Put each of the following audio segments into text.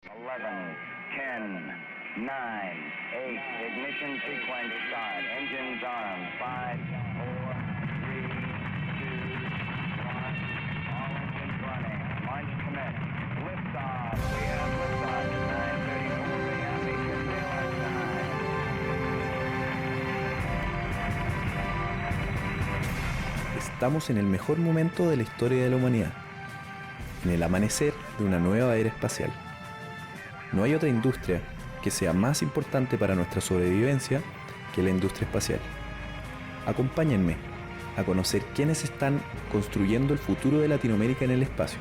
11, 10, 9, 8, ignition sequence start, engines on, 5, 4, 3, 2, 1, all engines running, launch commit, liftoff, we have liftoff at 9:34 a.m. Eastern Daylight Time. Estamos en el mejor momento de la historia de la humanidad, en el amanecer de una nueva era espacial. No hay otra industria que sea más importante para nuestra sobrevivencia que la industria espacial. Acompáñenme a conocer quiénes están construyendo el futuro de Latinoamérica en el espacio.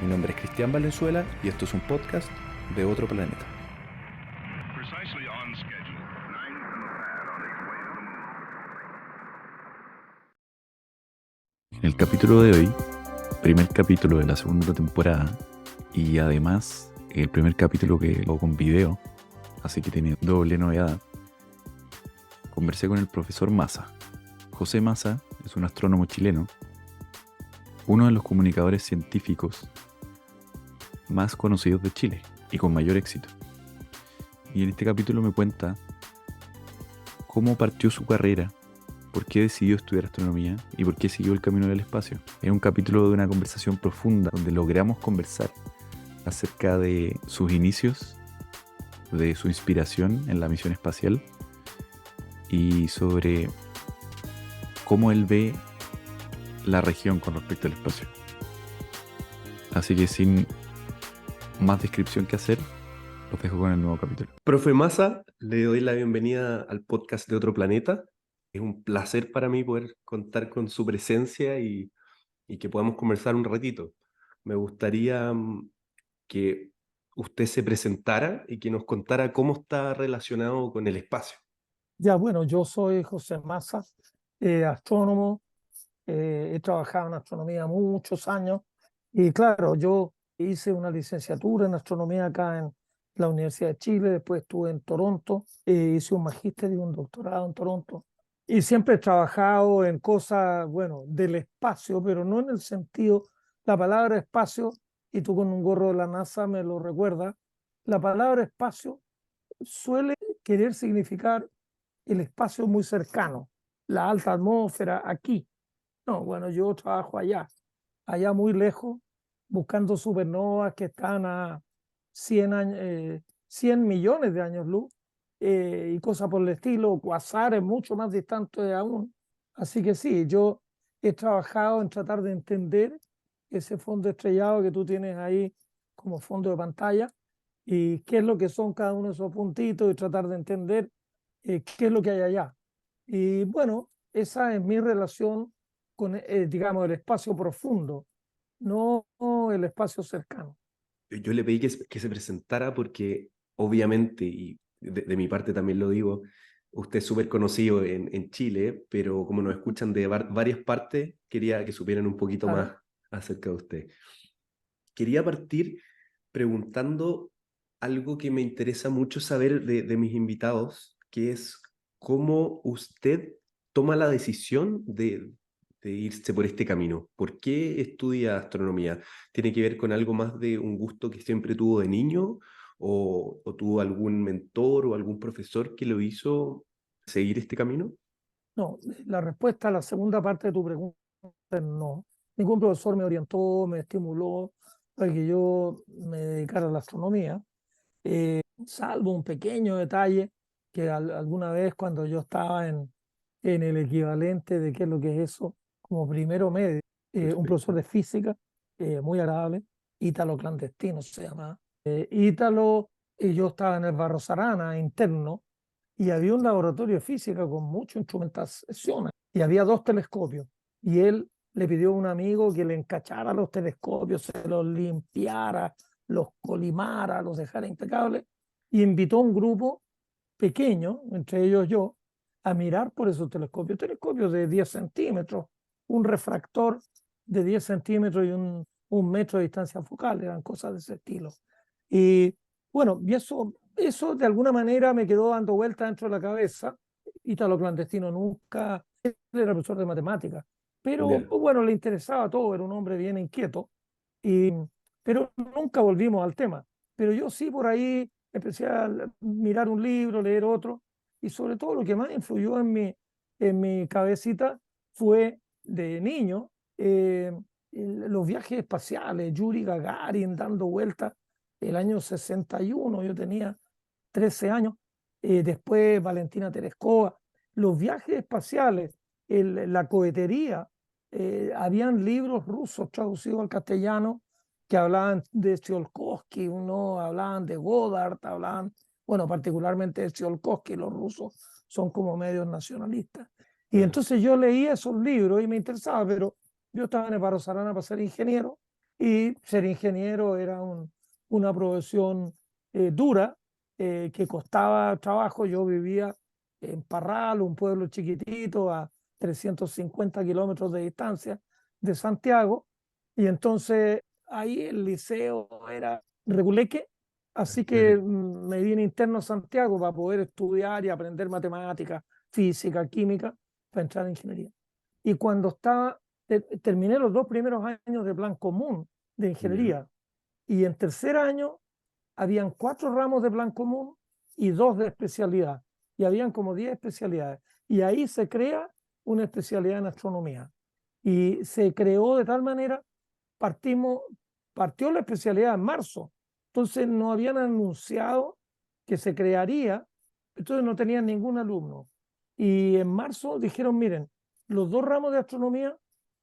Mi nombre es Cristian Valenzuela y esto es un podcast de Otro Planeta. Precisely on schedule. 9 from the pad on its way to the moon. En el capítulo de hoy, primer capítulo de la segunda temporada y además el primer capítulo que hago con video, así que tiene doble novedad, conversé con el profesor Massa. José Massa es un astrónomo chileno, uno de los comunicadores científicos más conocidos de Chile y con mayor éxito. Y en este capítulo me cuenta cómo partió su carrera, por qué decidió estudiar astronomía y por qué siguió el camino del espacio. Es un capítulo de una conversación profunda donde logramos conversar acerca de sus inicios, de su inspiración en la misión espacial y sobre cómo él ve la región con respecto al espacio. Así que sin más descripción que hacer, los dejo con el nuevo capítulo. Profe Massa, le doy la bienvenida al podcast de Otro Planeta. Es un placer para mí poder contar con su presencia y que podamos conversar un ratito. Me gustaría que usted se presentara y que nos contara cómo está relacionado con el espacio. Ya, bueno, yo soy José Massa, astrónomo, he trabajado en astronomía muchos años y claro, yo hice una licenciatura en astronomía acá en la Universidad de Chile, después estuve en Toronto, hice un magíster y un doctorado en Toronto y siempre he trabajado en cosas, bueno, del espacio, pero no en el sentido, la palabra espacio, y tú con un gorro de la NASA me lo recuerdas, la palabra espacio suele querer significar el espacio muy cercano, la alta atmósfera aquí. No, bueno, yo trabajo allá muy lejos, buscando supernovas que están a 100 millones de años luz y cosas por el estilo, cuasares mucho más distantes aún. Así que sí, yo he trabajado en tratar de entender ese fondo estrellado que tú tienes ahí como fondo de pantalla y qué es lo que son cada uno de esos puntitos y tratar de entender qué es lo que hay allá. Y bueno, esa es mi relación con, digamos, el espacio profundo, no el espacio cercano. Yo le pedí que se presentara porque obviamente, y de mi parte también lo digo, usted es súper conocido en Chile, pero como nos escuchan de varias partes, quería que supieran un poquito Claro. más acerca de usted. Quería partir preguntando algo que me interesa mucho saber de mis invitados, que es cómo usted toma la decisión de irse por este camino. ¿Por qué estudia astronomía? ¿Tiene que ver con algo más de un gusto que siempre tuvo de niño? ¿O tuvo algún mentor o algún profesor que lo hizo seguir este camino? No, la respuesta a la segunda parte de tu pregunta es no. Ningún profesor me orientó, me estimuló para que yo me dedicara a la astronomía, salvo un pequeño detalle que alguna vez cuando yo estaba en el equivalente de qué es lo que es eso, como primero medio, un profesor de física muy agradable, Ítalo Clandestino se llama. Ítalo, y yo estaba en el Barros Arana interno, y había un laboratorio de física con mucha instrumentación y había 2 telescopios y él le pidió a un amigo que le encachara los telescopios, se los limpiara, los colimara, los dejara impecables y invitó a un grupo pequeño, entre ellos yo, a mirar por esos telescopios de 10 centímetros, un refractor de 10 centímetros y un metro de distancia focal, eran cosas de ese estilo. Y bueno, y eso de alguna manera me quedó dando vueltas dentro de la cabeza. Ítalo Clandestino nunca, él era profesor de matemáticas, pero Ya. bueno, le interesaba todo, era un hombre bien inquieto, pero nunca volvimos al tema. pero yo sí por ahí empecé a mirar un libro, leer otro, y sobre todo lo que más influyó en mi cabecita fue de niño los viajes espaciales, Yuri Gagarin dando vueltas el año 61, yo tenía 13 años, después Valentina Tereskova, los viajes espaciales, la cohetería, habían libros rusos traducidos al castellano que hablaban de Tsiolkovsky, uno hablaban de Goddard, hablaban, bueno, particularmente de Tsiolkovsky, los rusos son como medios nacionalistas. Y Claro. entonces yo leía esos libros y me interesaba, pero yo estaba en el Paro Sarana para ser ingeniero y ser ingeniero era una profesión dura, que costaba trabajo. Yo vivía en Parral, un pueblo chiquitito a 350 kilómetros de distancia de Santiago, y entonces ahí el liceo era reguleque, así que me vine interno a Santiago para poder estudiar y aprender matemáticas, física, química, para entrar en ingeniería. Y cuando terminé los 2 primeros años de plan común de ingeniería, y en tercer año habían 4 ramos de plan común y 2 de especialidad, y habían como 10 especialidades. Y ahí se crea una especialidad en astronomía. Y se creó de tal manera, partió la especialidad en marzo, entonces no habían anunciado que se crearía, entonces no tenían ningún alumno. Y en marzo dijeron, miren, los 2 ramos de astronomía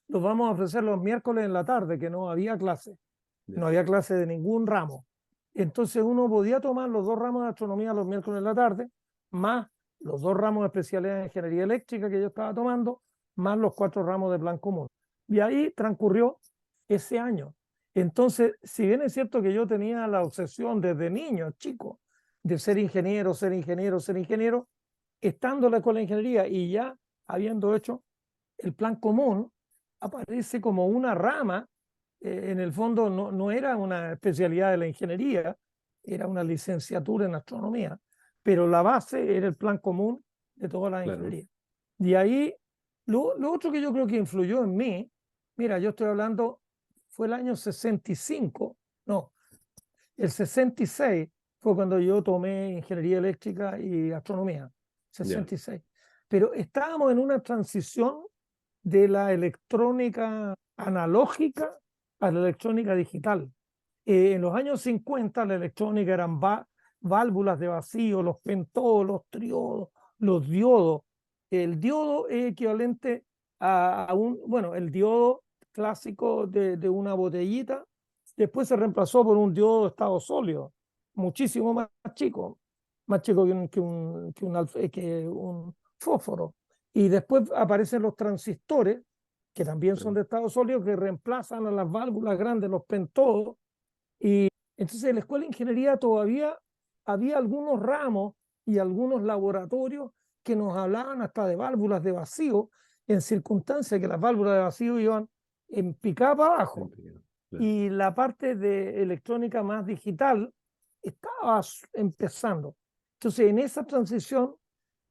los vamos a ofrecer los miércoles en la tarde, que no había clase, no había clase de ningún ramo. Entonces uno podía tomar los 2 ramos de astronomía los miércoles en la tarde, más los 2 ramos de especialidad en ingeniería eléctrica que yo estaba tomando, más los 4 ramos de plan común. Y ahí transcurrió ese año. Entonces, si bien es cierto que yo tenía la obsesión desde niño, chico, de ser ingeniero, ser ingeniero, ser ingeniero, estando en la escuela de ingeniería y ya habiendo hecho el plan común, aparece como una rama. En el fondo no era una especialidad de la ingeniería, era una licenciatura en astronomía, pero la base era el plan común de toda la ingeniería. Y ahí, lo otro que yo creo que influyó en mí, mira, yo estoy hablando, fue el año 65, no, el 66 fue cuando yo tomé ingeniería eléctrica y astronomía, 66. Pero estábamos en una transición de la electrónica analógica a la electrónica digital. En los años 50 la electrónica eran válvulas de vacío, los pentodos, los triodos, los diodos. El diodo es equivalente a bueno, el diodo clásico de una botellita, después se reemplazó por un diodo de estado sólido, muchísimo más chico que un fósforo. Y después aparecen los transistores, que también son de estado sólido, que reemplazan a las válvulas grandes, los pentodos. Y entonces en la escuela de ingeniería todavía había algunos ramos y algunos laboratorios que nos hablaban hasta de válvulas de vacío, en circunstancias que las válvulas de vacío iban en picada para abajo. Y la parte de electrónica más digital estaba empezando. Entonces en esa transición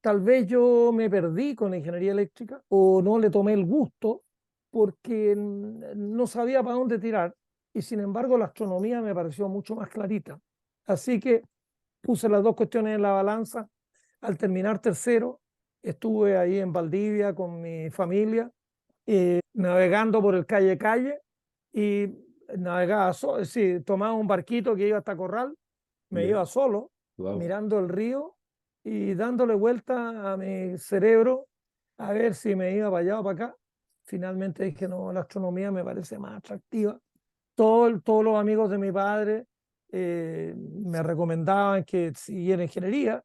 tal vez yo me perdí con la ingeniería eléctrica o no le tomé el gusto porque no sabía para dónde tirar, y sin embargo la astronomía me pareció mucho más clarita. Así que puse las 2 cuestiones en la balanza. Al terminar tercero, estuve ahí en Valdivia con mi familia, navegando por el calle y navegaba solo, sí, tomaba un barquito que iba hasta Corral, me iba solo, mirando el río y dándole vuelta a mi cerebro a ver si me iba para allá o para acá. Finalmente dije, no, la astronomía me parece más atractiva. Todos los amigos de mi padre me recomendaban que siguiera ingeniería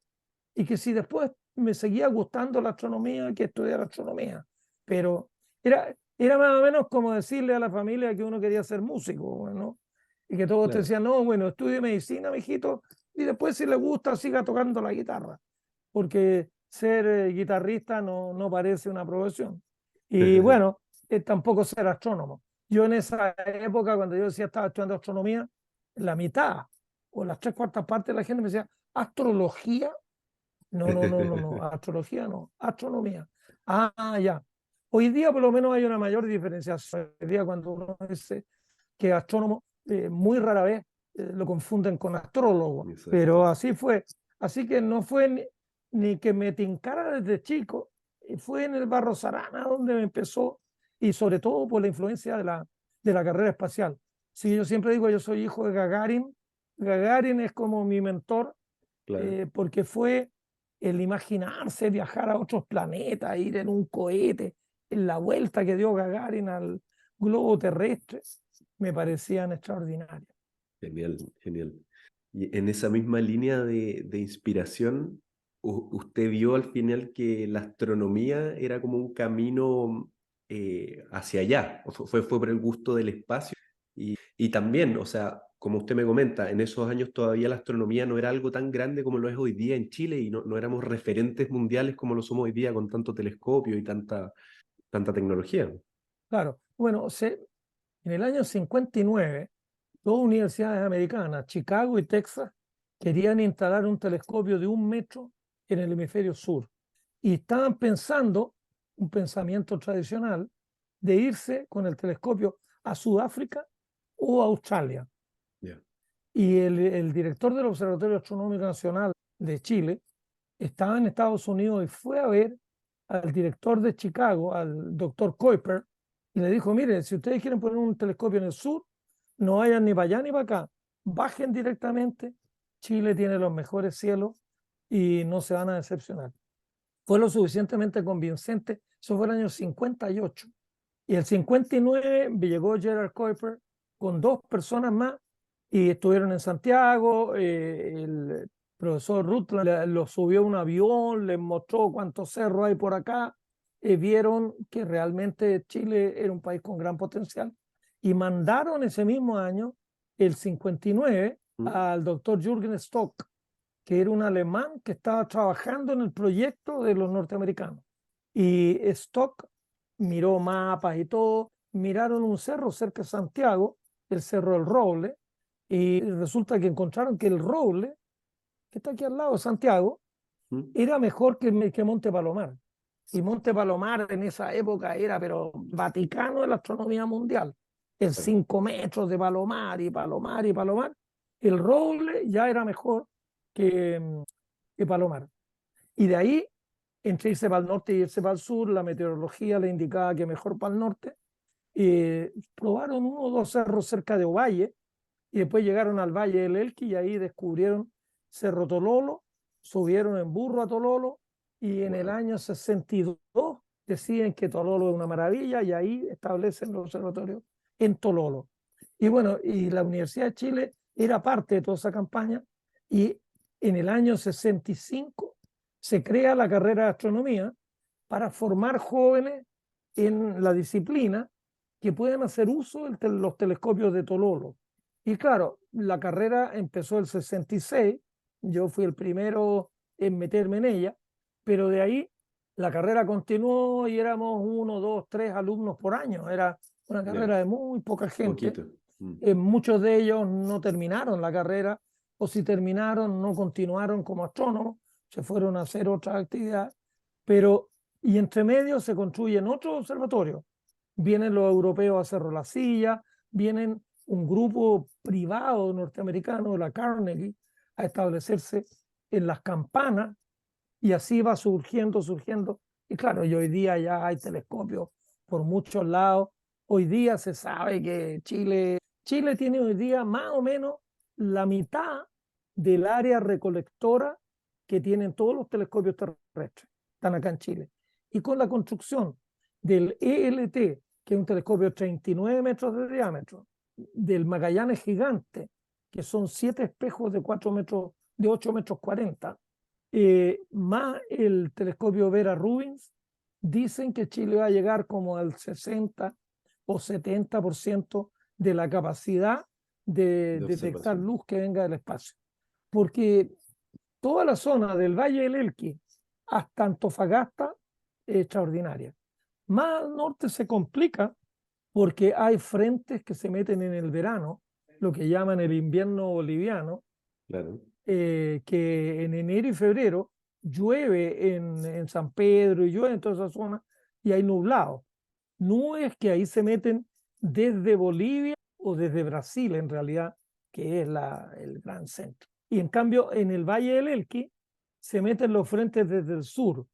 y que si después me seguía gustando la astronomía, que estudiara astronomía. Pero era más o menos como decirle a la familia que uno quería ser músico, ¿no? Y que todos te decían, no, bueno, estudie medicina, mijito, y después si le gusta siga tocando la guitarra, porque ser guitarrista no parece una profesión. Y bueno, tampoco ser astrónomo. Yo en esa época, cuando yo decía estaba estudiando astronomía, la mitad o las 3/4 partes de la gente me decía, ¿astrología? No, astrología no, astronomía. Ah, ya. Hoy día por lo menos hay una mayor diferenciación. Hoy día cuando uno dice que astrónomo, muy rara vez lo confunden con astrólogo, Exacto. pero así fue. Así que no fue ni que me tincara desde chico, fue en el Barros Arana donde me empezó, y sobre todo por la influencia de la carrera espacial. Sí, yo siempre digo, yo soy hijo de Gagarin. Gagarin es como mi mentor, Claro. porque fue el imaginarse viajar a otros planetas, ir en un cohete, en la vuelta que dio Gagarin al globo terrestre, me parecían extraordinarios. Genial, genial. Y en esa misma línea de inspiración, ¿usted vio al final que la astronomía era como un camino hacia allá? ¿O fue por el gusto del espacio? Y también, o sea, como usted me comenta, en esos años todavía la astronomía no era algo tan grande como lo es hoy día en Chile y no éramos referentes mundiales como lo somos hoy día con tanto telescopio y tanta tecnología. Claro, bueno, en el año 59, dos universidades americanas, Chicago y Texas, querían instalar un telescopio de 1 metro en el hemisferio sur. Y estaban pensando, un pensamiento tradicional, de irse con el telescopio a Sudáfrica o a Australia. Yeah. Y el director del Observatorio Astronómico Nacional de Chile estaba en Estados Unidos y fue a ver al director de Chicago, al doctor Kuiper, y le dijo, mire, si ustedes quieren poner un telescopio en el sur, no vayan ni para allá ni para acá, bajen directamente, Chile tiene los mejores cielos y no se van a decepcionar. Fue lo suficientemente convincente, eso fue el año 58. Y el 59 llegó Gerard Kuiper con 2 personas más y estuvieron en Santiago. El profesor Rutland los subió a un avión, les mostró cuántos cerros hay por acá. Vieron que realmente Chile era un país con gran potencial y mandaron ese mismo año, el 59, al doctor Jürgen Stock, que era un alemán que estaba trabajando en el proyecto de los norteamericanos. Y Stock miró mapas y todo, miraron un cerro cerca de Santiago, el Cerro del Roble, y resulta que encontraron que el Roble, que está aquí al lado de Santiago, era mejor que Monte Palomar. Y Monte Palomar en esa época era, pero Vaticano de la astronomía mundial. El 5 metros de Palomar y Palomar y Palomar. El Roble ya era mejor que Palomar. Y de ahí, entre irse para el norte y irse para el sur, la meteorología le indicaba que mejor para el norte. Probaron 1 o 2 cerros cerca de Ovalle y después llegaron al Valle del Elqui y ahí descubrieron Cerro Tololo, subieron en burro a Tololo y en el año 62 deciden que Tololo es una maravilla y ahí establecen los observatorios en Tololo. Y bueno, y la Universidad de Chile era parte de toda esa campaña y en el año 65 se crea la carrera de astronomía para formar jóvenes en la disciplina que puedan hacer uso de los telescopios de Tololo. Y claro, la carrera empezó el 66, yo fui el primero en meterme en ella, pero de ahí la carrera continuó y éramos 1, 2, 3 alumnos por año. Era una carrera de muy poca gente. Muchos de ellos no terminaron la carrera, o si terminaron no continuaron como astrónomos, se fueron a hacer otra actividad, pero y entre medio se construyen otros observatorios. Vienen los europeos a Cerro La Silla, vienen un grupo privado norteamericano, la Carnegie, a establecerse en las Campanas, y así va surgiendo. Y claro, y hoy día ya hay telescopios por muchos lados. Hoy día se sabe que Chile tiene hoy día más o menos la mitad del área recolectora que tienen todos los telescopios terrestres. Están acá en Chile. Y con la construcción del ELT, que es un telescopio de 39 metros de diámetro, del Magallanes Gigante, que son 7 espejos de 8 metros 40, más el telescopio Vera Rubins, dicen que Chile va a llegar como al 60 o 70% de la capacidad de detectar luz que venga del espacio. Porque toda la zona del Valle del Elqui hasta Antofagasta es extraordinaria. Más al norte se complica porque hay frentes que se meten en el verano, lo que llaman el invierno boliviano, Claro. Que en enero y febrero llueve en San Pedro y llueve en toda esa zona y hay nublado. Nubes que ahí se meten desde Bolivia o desde Brasil, en realidad, que es el gran centro. Y en cambio, en el Valle del Elqui se meten los frentes desde el sur.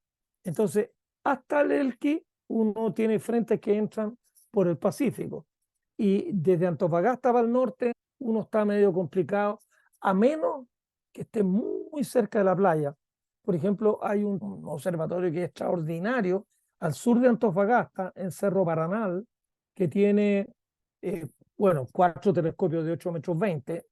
Entonces, hasta el Elqui uno tiene frentes que entran por el Pacífico. Y desde Antofagasta para el norte uno está medio complicado, a menos que esté muy cerca de la playa. Por ejemplo, hay un observatorio que es extraordinario al sur de Antofagasta, en Cerro Paranal, que tiene, bueno, 4 telescopios de 8,20 metros.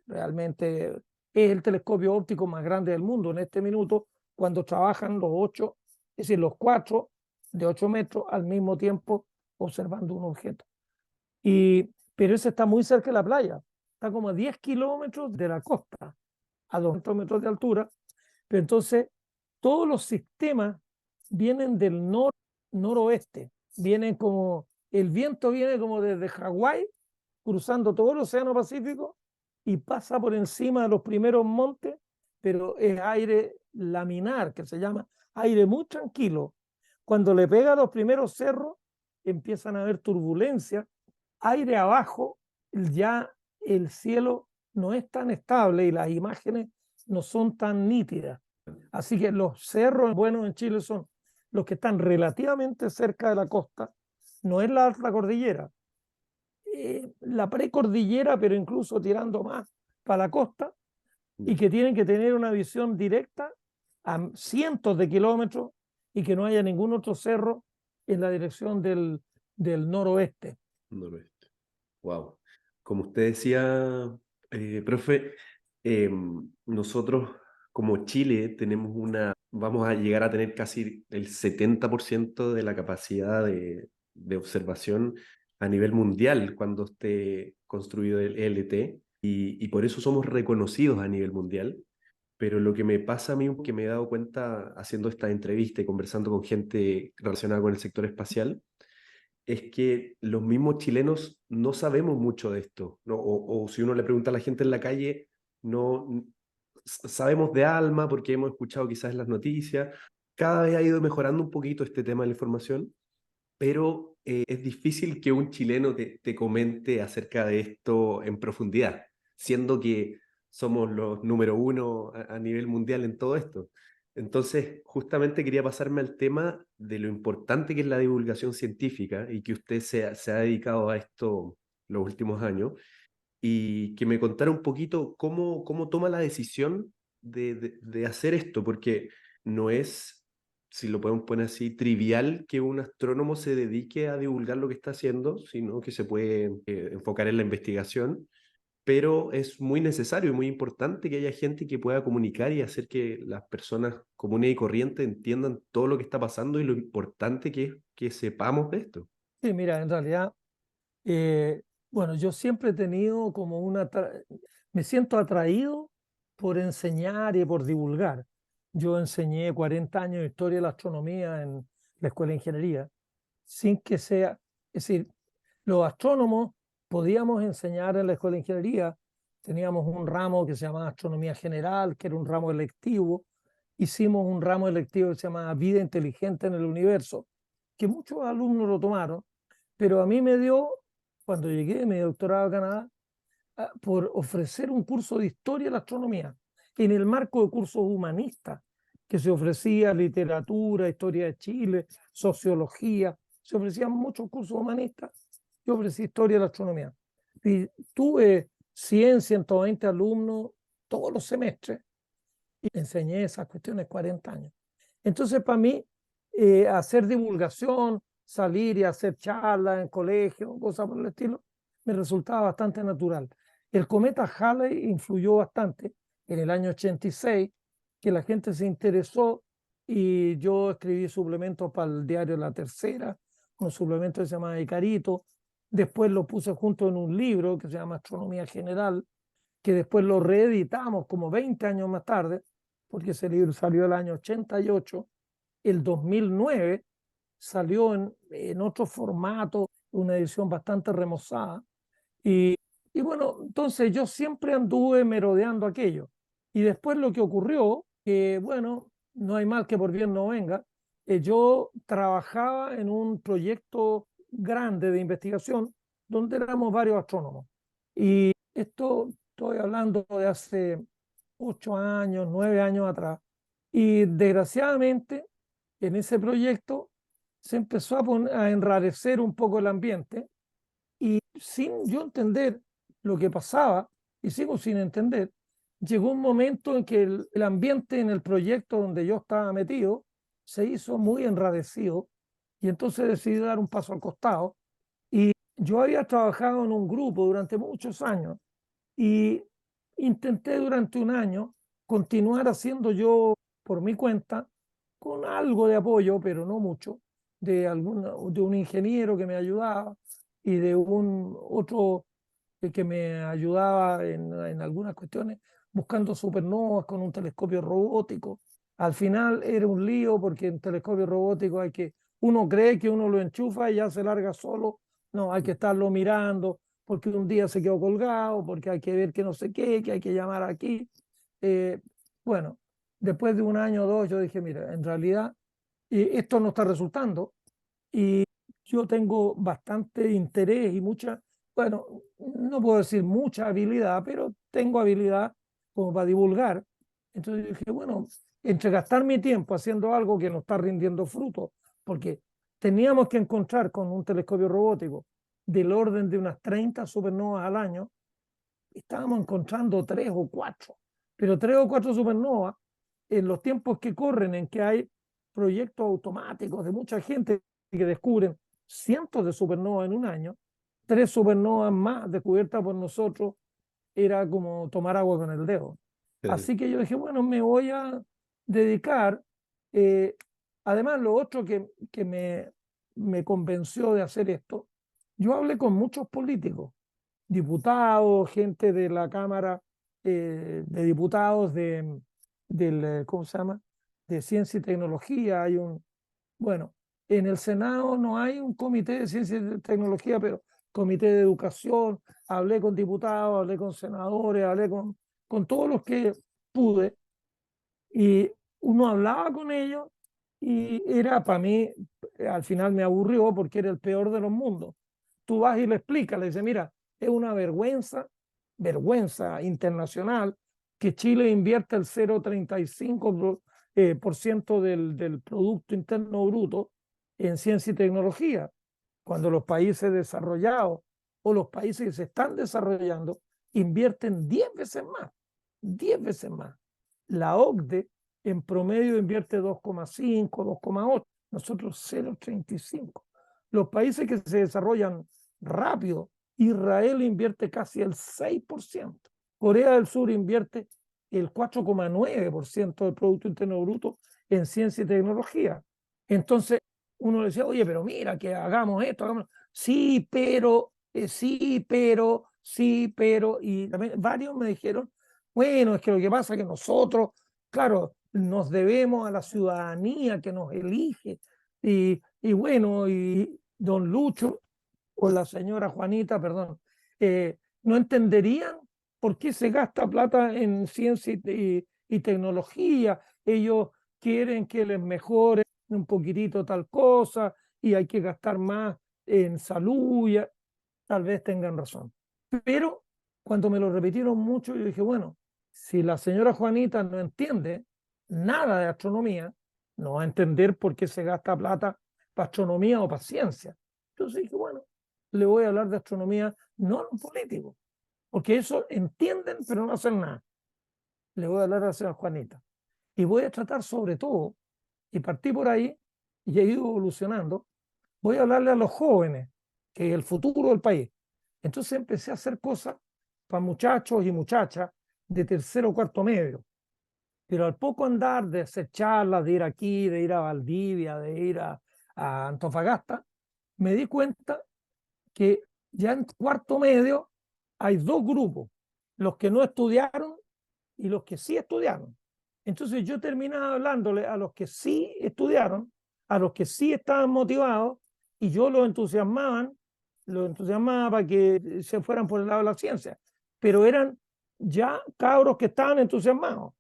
Realmente es el telescopio óptico más grande del mundo en este minuto, cuando trabajan los 8, es decir, los 4 de 8 metros al mismo tiempo observando un objeto. Pero ese está muy cerca de la playa, está como a 10 kilómetros de la costa, a 200 metros de altura. Pero entonces todos los sistemas vienen del noroeste, vienen como, el viento viene como desde Hawái, cruzando todo el Océano Pacífico y pasa por encima de los primeros montes, pero es aire laminar, que se llama aire muy tranquilo. Cuando le pega a los primeros cerros, empiezan a haber turbulencias, aire abajo, ya el cielo no es tan estable y las imágenes no son tan nítidas. Así que los cerros buenos en Chile son los que están relativamente cerca de la costa, no es la alta cordillera, la precordillera, pero incluso tirando más para la costa, y que tienen que tener una visión directa a cientos de kilómetros y que no haya ningún otro cerro en la dirección del noroeste. Noroeste. Wow. Como usted decía, profe, nosotros como Chile tenemos vamos a llegar a tener casi el 70% de la capacidad de observación a nivel mundial cuando esté construido el ELT, y por eso somos reconocidos a nivel mundial. Pero lo que me pasa a mí, que me he dado cuenta haciendo esta entrevista y conversando con gente relacionada con el sector espacial, es que los mismos chilenos no sabemos mucho de esto, ¿no? O si uno le pregunta a la gente en la calle, no sabemos de ALMA porque hemos escuchado quizás las noticias. Cada vez ha ido mejorando un poquito este tema de la información, pero es difícil que un chileno te comente acerca de esto en profundidad, siendo que somos los número uno a nivel mundial en todo esto. Entonces, justamente quería pasarme al tema de lo importante que es la divulgación científica y que usted se ha dedicado a esto los últimos años, y que me contara un poquito cómo toma la decisión de hacer esto, porque no es, si lo podemos poner así, trivial que un astrónomo se dedique a divulgar lo que está haciendo, sino que se puede enfocar en la investigación, pero es muy necesario y muy importante que haya gente que pueda comunicar y hacer que las personas comunes y corrientes entiendan todo lo que está pasando y lo importante que es que sepamos de esto. Sí, mira, en realidad, bueno, yo siempre he tenido como me siento atraído por enseñar y por divulgar. Yo enseñé 40 años de historia de la astronomía en la Escuela de Ingeniería, sin que sea, es decir, los astrónomos podíamos enseñar en la Escuela de Ingeniería, teníamos un ramo que se llamaba Astronomía General, que era un ramo electivo, hicimos un ramo electivo que se llamaba Vida Inteligente en el Universo, que muchos alumnos lo tomaron, pero a mí me dio, cuando llegué a mi doctorado a Canadá, por ofrecer un curso de historia de la astronomía, en el marco de cursos humanistas, que se ofrecía literatura, historia de Chile, sociología, se ofrecían muchos cursos humanistas. Yo ofrecí historia de la astronomía. Y tuve 100, 120 alumnos todos los semestres y enseñé esas cuestiones 40 años. Entonces, para mí, hacer divulgación, salir y hacer charlas en colegios, cosas por el estilo, me resultaba bastante natural. El cometa Halley influyó bastante en el año 86, que la gente se interesó y yo escribí suplementos para el diario La Tercera, un suplemento que se llama Icarito. Después lo puse junto en un libro que se llama Astronomía General, que después lo reeditamos como 20 años más tarde, porque ese libro salió el año 88. El 2009 salió en otro formato, una edición bastante remozada. Y bueno, entonces yo siempre anduve merodeando aquello. Y después lo que ocurrió, que bueno, no hay mal que por bien no venga, yo trabajaba en un proyecto grande de investigación donde éramos varios astrónomos. Y esto estoy hablando de hace 8 años, 9 años atrás. Y desgraciadamente en ese proyecto se empezó a enrarecer un poco el ambiente y sin yo entender lo que pasaba, y sigo sin entender, llegó un momento en que el ambiente en el proyecto donde yo estaba metido se hizo muy enrarecido y entonces decidí dar un paso al costado. Y yo había trabajado en un grupo durante muchos años y intenté durante un año continuar haciendo yo por mi cuenta, con algo de apoyo, pero no mucho, de un ingeniero que me ayudaba y de un otro que me ayudaba en algunas cuestiones, buscando supernovas con un telescopio robótico. Al final era un lío porque en telescopio robótico uno cree que uno lo enchufa y ya se larga solo. No, hay que estarlo mirando porque un día se quedó colgado, porque hay que ver que no sé qué, que hay que llamar aquí. Bueno, después de un año o dos yo dije, mira, en realidad esto no está resultando y yo tengo bastante interés y mucha, bueno, no puedo decir mucha habilidad, pero tengo habilidad como para divulgar. Entonces dije, bueno, entre gastar mi tiempo haciendo algo que no está rindiendo fruto, porque teníamos que encontrar con un telescopio robótico del orden de unas 30 supernovas al año, estábamos encontrando 3 o 4, pero 3 o 4 supernovas en los tiempos que corren, en que hay proyectos automáticos de mucha gente que descubren cientos de supernovas en un año, 3 supernovas más descubiertas por nosotros, era como tomar agua con el dedo. Así que yo dije, bueno, me voy a dedicar. Además, lo otro que me convenció de hacer esto, yo hablé con muchos políticos, diputados, gente de la Cámara de Diputados ¿cómo se llama? De Ciencia y Tecnología. Bueno, en el Senado no hay un comité de ciencia y tecnología, pero comité de educación. Hablé con diputados, hablé con senadores, hablé con todos los que pude. Y uno hablaba con ellos y era para mí, al final me aburrió porque era el peor de los mundos. Tú vas y le explicas, le dices, mira, es una vergüenza internacional que Chile invierte el 0,35% por ciento del Producto Interno Bruto en ciencia y tecnología, cuando los países desarrollados o los países que se están desarrollando invierten 10 veces más, 10 veces más. La OCDE en promedio invierte 2,5, 2,8, nosotros 0,35. Los países que se desarrollan rápido, Israel invierte casi el 6%, Corea del Sur invierte el 4,9% del Producto Interno Bruto en ciencia y tecnología. Entonces uno le decía, oye, pero mira, que hagamos esto, hagamos... Sí, pero, y también varios me dijeron, bueno, es que lo que pasa es que nosotros, claro, nos debemos a la ciudadanía que nos elige, y bueno, y don Lucho o la señora Juanita, perdón, no entenderían por qué se gasta plata en ciencia y tecnología. Ellos quieren que les mejore un poquitito tal cosa y hay que gastar más en salud. Tal vez tengan razón. Pero cuando me lo repitieron mucho, yo dije, bueno, si la señora Juanita no entiende nada de astronomía, no va a entender por qué se gasta plata para astronomía o para ciencia. Entonces dije, bueno, le voy a hablar de astronomía no a los políticos, porque eso entienden, pero no hacen nada. Le voy a hablar a la señora Juanita. Y voy a tratar sobre todo, y partí por ahí, y he ido evolucionando, voy a hablarle a los jóvenes, que es el futuro del país. Entonces empecé a hacer cosas para muchachos y muchachas de tercero o cuarto medio. Pero al poco andar de hacer charlas, de ir aquí, de ir a Valdivia, de ir a Antofagasta, me di cuenta que ya en cuarto medio hay dos grupos, los que no estudiaron y los que sí estudiaron. Entonces yo terminaba hablándole a los que sí estudiaron, a los que sí estaban motivados, y yo los entusiasmaba para que se fueran por el lado de la ciencia, pero eran ya cabros que estaban entusiasmados,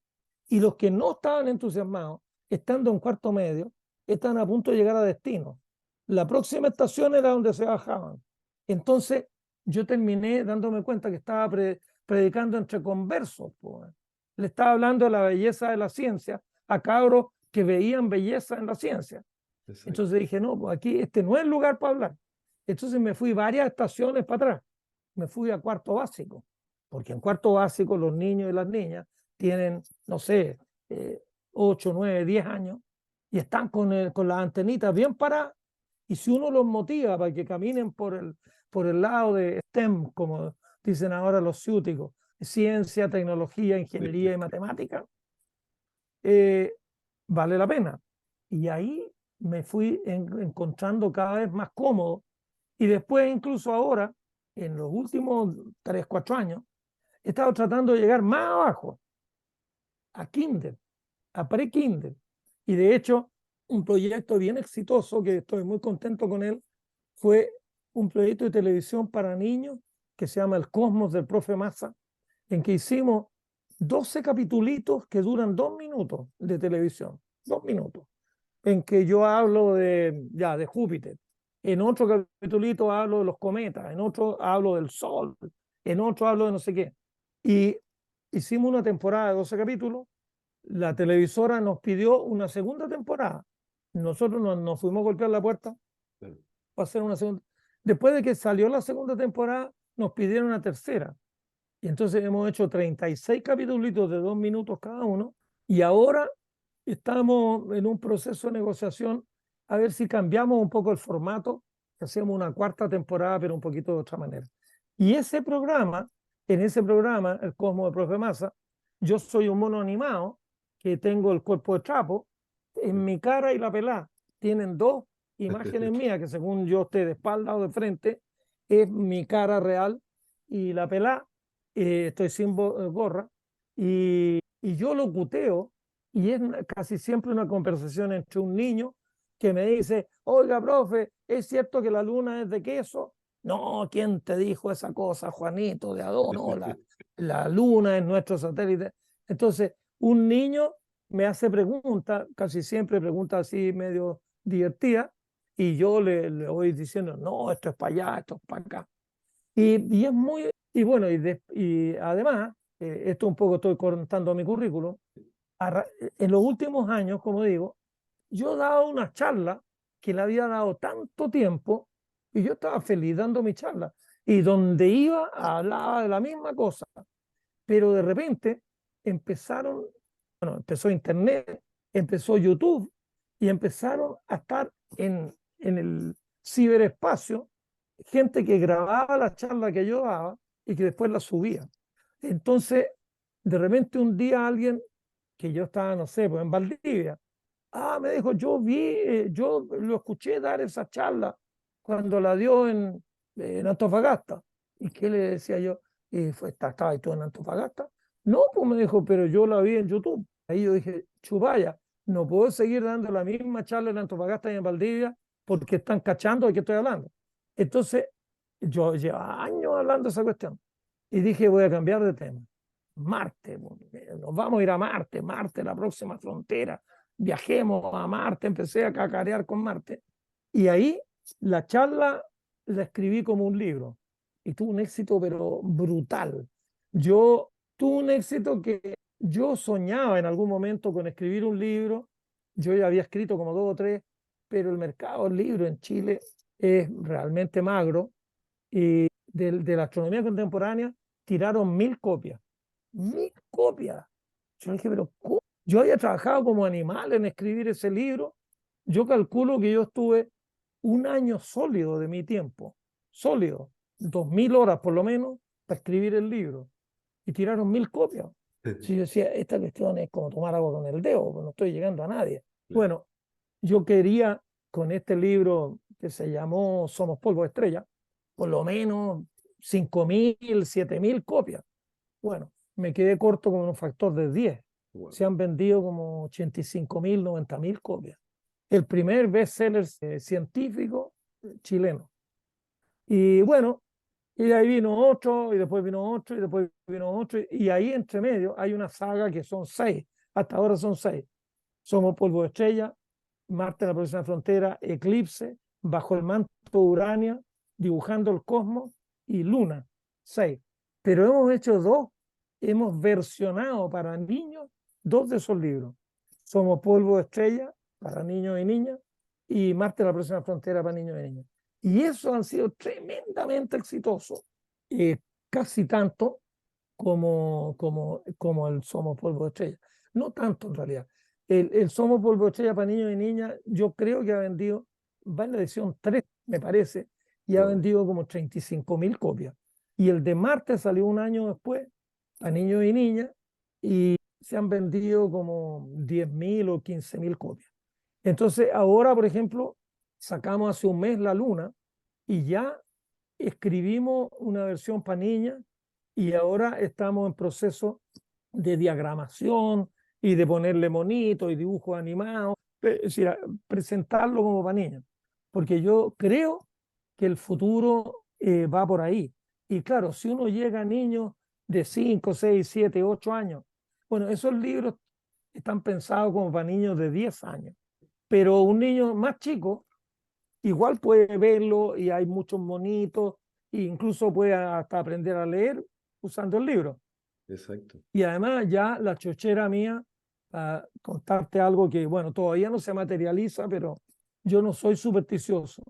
y los que no estaban entusiasmados, estando en cuarto medio, estaban a punto de llegar a destino. La próxima estación era donde se bajaban. Entonces yo terminé dándome cuenta que estaba predicando entre conversos, pues. Le estaba hablando de la belleza de la ciencia a cabros que veían belleza en la ciencia. Exacto. Entonces dije, no, pues aquí este no es el lugar para hablar. Entonces me fui varias estaciones para atrás. Me fui a cuarto básico, porque en cuarto básico los niños y las niñas tienen, no sé, 8, 9, 10 años y están con las antenitas bien paradas. Y si uno los motiva para que caminen por el lado de STEM, como dicen ahora los ciúticos, ciencia, tecnología, ingeniería y matemática, vale la pena. Y ahí me fui encontrando cada vez más cómodo. Y después, incluso ahora, en los últimos 3, 4 años, he estado tratando de llegar más abajo, a Kinder, a pre-Kinder. Y de hecho, un proyecto bien exitoso, que estoy muy contento con él, fue un proyecto de televisión para niños que se llama El Cosmos del Profe Massa, en que hicimos 12 capitulitos que duran 2 minutos de televisión, 2 minutos, en que yo hablo de Júpiter, en otro capitulito hablo de los cometas, en otro hablo del Sol, en otro hablo de no sé qué. Y hicimos una temporada de 12 capítulos, la televisora nos pidió una segunda temporada, nosotros nos fuimos a golpear la puerta para hacer una segunda. Después de que salió la segunda temporada, nos pidieron una tercera. Y entonces hemos hecho 36 capítulos de 2 minutos cada uno. Y ahora estamos en un proceso de negociación a ver si cambiamos un poco el formato, hacemos una cuarta temporada, pero un poquito de otra manera. Y en ese programa, El Cosmos de Profe Massa, yo soy un mono animado que tengo el cuerpo de trapo, en mi cara y la pelá tienen 2 imágenes mías que según yo esté de espalda o de frente, es mi cara real y la pelá, estoy sin gorra, y yo lo cuteo, y es casi siempre una conversación entre un niño que me dice, oiga, profe, ¿es cierto que la luna es de queso? No, ¿quién te dijo esa cosa, Juanito de Adón? No, la luna es nuestro satélite. Entonces, un niño me hace preguntas, casi siempre preguntas así medio divertidas, y yo le voy diciendo, no, esto es para allá, esto es para acá. Y es muy, y bueno, y además, esto un poco estoy contando mi currículum, en los últimos años, como digo, yo daba una charla que le había dado tanto tiempo y yo estaba feliz dando mi charla. Y donde iba, hablaba de la misma cosa. Pero de repente empezó Internet, empezó YouTube y empezaron a estar en el ciberespacio gente que grababa la charla que yo daba y que después la subía. Entonces, de repente un día alguien que yo estaba, no sé, pues en Valdivia, me dijo, yo lo escuché dar esa charla cuando la dio en Antofagasta. ¿Y qué le decía yo? ¿Estabas tú en Antofagasta? No, pues me dijo, pero yo la vi en YouTube. Ahí yo dije, chupaya, no puedo seguir dando la misma charla en Antofagasta y en Valdivia porque están cachando de qué estoy hablando. Entonces, yo llevo años hablando de esa cuestión y dije, voy a cambiar de tema. Marte, nos vamos a ir a Marte, Marte, la próxima frontera, viajemos a Marte, empecé a cacarear con Marte. Y ahí la charla la escribí como un libro y tuvo un éxito pero brutal. Yo tuve un éxito que yo soñaba en algún momento con escribir un libro, yo ya había escrito como 2 o 3, pero el mercado del libro en Chile es realmente magro y de la astronomía contemporánea tiraron 1000 copias. 1000 copias. Yo dije, pero ¿cómo? Yo había trabajado como animal en escribir ese libro. Yo calculo que yo estuve 1 año sólido de mi tiempo, sólido, 2000 horas por lo menos para escribir el libro. Y tiraron 1000 copias. Si yo decía, esta cuestión es como tomar agua con el dedo, no estoy llegando a nadie. Bueno, yo quería con este libro que se llamó Somos Polvo de Estrella, por lo menos 5000, 7000 copias. Bueno, me quedé corto con un factor de 10. Wow. Se han vendido como 85.000, 90.000 copias. El primer bestseller científico chileno. Y bueno, y de ahí vino otro, y después vino otro, y después vino otro. Y ahí entre medio hay una saga que son 6. Hasta ahora son 6. Somos Polvo de Estrella, Marte, la próxima frontera, Eclipse, Bajo el manto de Urania, Dibujando el cosmos y Luna. 6. pero hemos hecho dos, hemos versionado para niños dos de esos libros. Somos polvo de estrella para niños y niñas y Marte la próxima frontera para niños y niñas. Y esos han sido tremendamente exitosos, casi tanto como el Somos polvo de estrella. No tanto en realidad. El Somos polvo de estrella para niños y niñas, yo creo que ha vendido, va en la edición 3, me parece, y ha Wow. vendido como 35.000 copias. Y el de Marte salió un año después a niños y niñas y se han vendido como 10.000 o 15.000 copias. Entonces, ahora, por ejemplo, sacamos hace un mes La Luna y ya escribimos una versión para niñas y ahora estamos en proceso de diagramación y de ponerle monitos y dibujos animados, es decir, presentarlo como para niños, porque yo creo que el futuro va por ahí. Y claro, si uno llega a niños de 5, 6, 7, 8 años, bueno, esos libros están pensados como para niños de 10 años, pero un niño más chico igual puede verlo y hay muchos monitos e incluso puede hasta aprender a leer usando el libro. Exacto. Y además ya la chochera mía, para contarte algo que, bueno, todavía no se materializa, pero yo no soy supersticioso,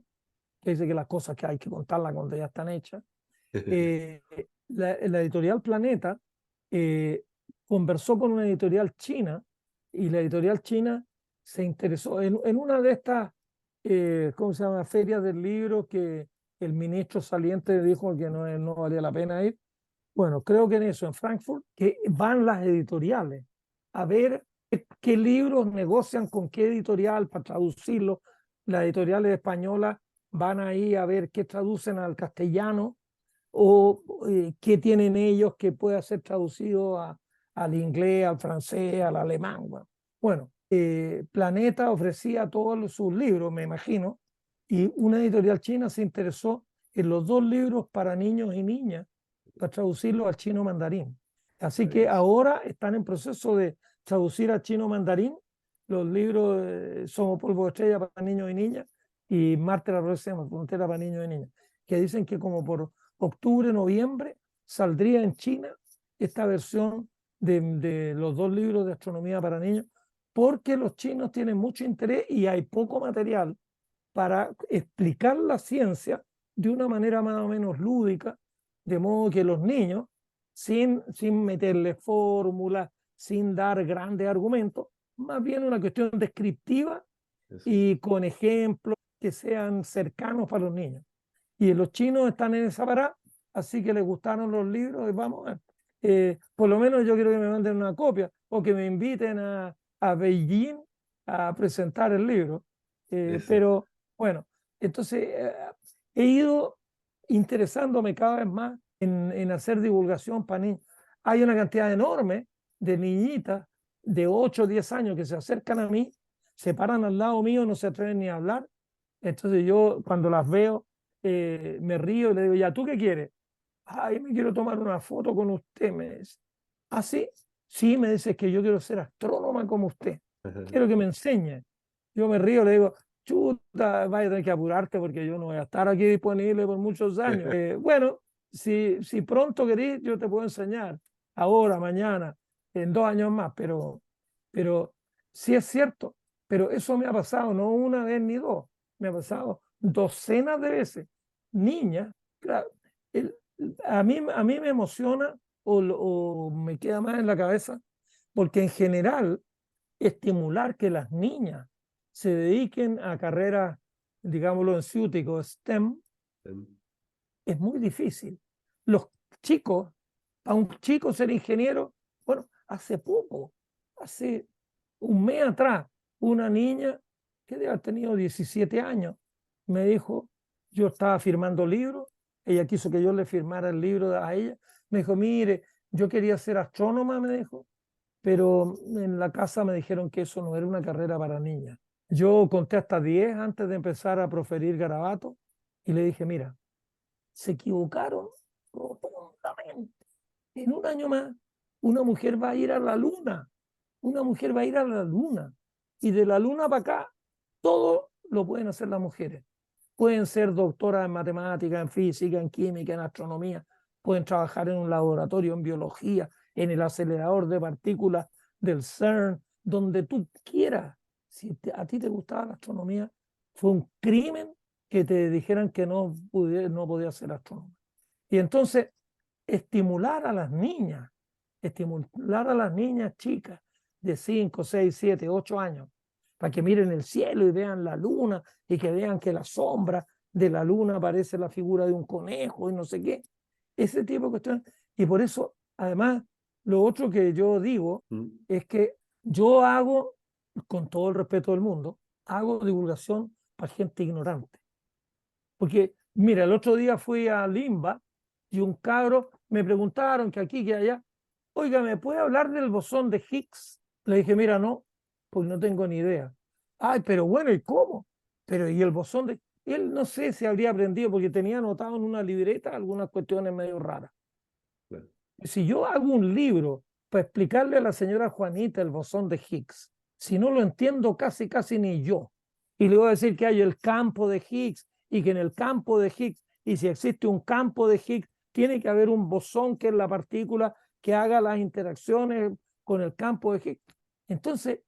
que dice que las cosas que hay que contarlas cuando ya están hechas. La editorial Planeta conversó con una editorial china y la editorial china se interesó en una de estas, ¿cómo se llama?, ferias del libro que el ministro saliente dijo que no valía la pena ir. Bueno, creo que en eso, en Frankfurt, que van las editoriales a ver qué libros negocian con qué editorial para traducirlos. Las editoriales españolas van ahí a ver qué traducen al castellano o qué tienen ellos que pueda ser traducido al inglés, al francés, al alemán. Bueno, Planeta ofrecía todos sus libros, me imagino, y una editorial china se interesó en los dos libros para niños y niñas para traducirlos al chino mandarín. Así que ahora están en proceso de traducir al chino mandarín los libros Somos polvo de estrella para niños y niñas y Marte la próxima frontera para niños y niñas, que dicen que como por octubre, noviembre saldría en China esta versión de los dos libros de astronomía para niños, porque los chinos tienen mucho interés y hay poco material para explicar la ciencia de una manera más o menos lúdica, de modo que los niños, sin meterle fórmulas, sin dar grandes argumentos, más bien una cuestión descriptiva y con ejemplos que sean cercanos para los niños. Y los chinos están en esa parada, así que les gustaron los libros y vamos a ver. Por lo menos yo quiero que me manden una copia o que me inviten a Beijing a presentar el libro. Pero bueno, entonces he ido interesándome cada vez más en hacer divulgación para niños. Hay una cantidad enorme de niñitas de 8 o 10 años que se acercan a mí, se paran al lado mío, no se atreven ni a hablar. Entonces yo cuando las veo me río y le digo, ¿ya tú qué quieres? Ay, me quiero tomar una foto con usted, me dice. ¿Ah, sí? Sí, me dice, que yo quiero ser astrónoma como usted. Quiero que me enseñe. Yo me río, le digo, chuta, vaya a tener que apurarte porque yo no voy a estar aquí disponible por muchos años. Bueno, si pronto querés, yo te puedo enseñar. Ahora, mañana, en 2 años más, pero sí es cierto. Pero eso me ha pasado no una vez ni dos, me ha pasado docenas de veces. Niñas, claro, a mí me emociona o me queda más en la cabeza, porque en general estimular que las niñas se dediquen a carreras, digámoslo en ciútico, STEM, es muy difícil. Los chicos, a un chico ser ingeniero, bueno, hace poco, hace un mes atrás, una niña que debe haber tenido 17 años, me dijo, yo estaba firmando libros, ella quiso que yo le firmara el libro a ella, me dijo, mire, yo quería ser astrónoma, me dijo, pero en la casa me dijeron que eso no era una carrera para niñas. Yo conté hasta 10 antes de empezar a proferir garabatos y le dije, mira, se equivocaron rotundamente. En un año más, una mujer va a ir a la luna. Una mujer va a ir a la luna. Y de la luna para acá, todo lo pueden hacer las mujeres. Pueden ser doctoras en matemáticas, en física, en química, en astronomía. pueden trabajar en un laboratorio en biología, en el acelerador de partículas del CERN, donde tú quieras. Si a ti te gustaba la astronomía, fue un crimen que te dijeran que no podías ser astrónomo. Y entonces, estimular a las niñas chicas de 5, 6, 7, 8 años, para que miren el cielo y vean la luna y que vean que la sombra de la luna parece la figura de un conejo y no sé qué. Ese tipo de cuestiones. Y por eso, además, lo otro que yo digo es que yo hago, con todo el respeto del mundo, hago divulgación para gente ignorante. Porque, mira, el otro día fui a Limba y un cabro me preguntaron que aquí, que allá, oiga, ¿me puede hablar del bosón de Higgs? Le dije, mira, no, pues no tengo ni idea. Ay, pero bueno, ¿y cómo? Pero, ¿y el bosón de...? Él no sé si habría aprendido porque tenía anotado en una libreta algunas cuestiones medio raras. Claro. Si yo hago un libro para explicarle a la señora Juanita el bosón de Higgs, si no lo entiendo casi ni yo, y le voy a decir que hay el campo de Higgs y que en el campo de Higgs, y si existe un campo de Higgs, tiene que haber un bosón que es la partícula que haga las interacciones con el campo de Higgs. Entonces,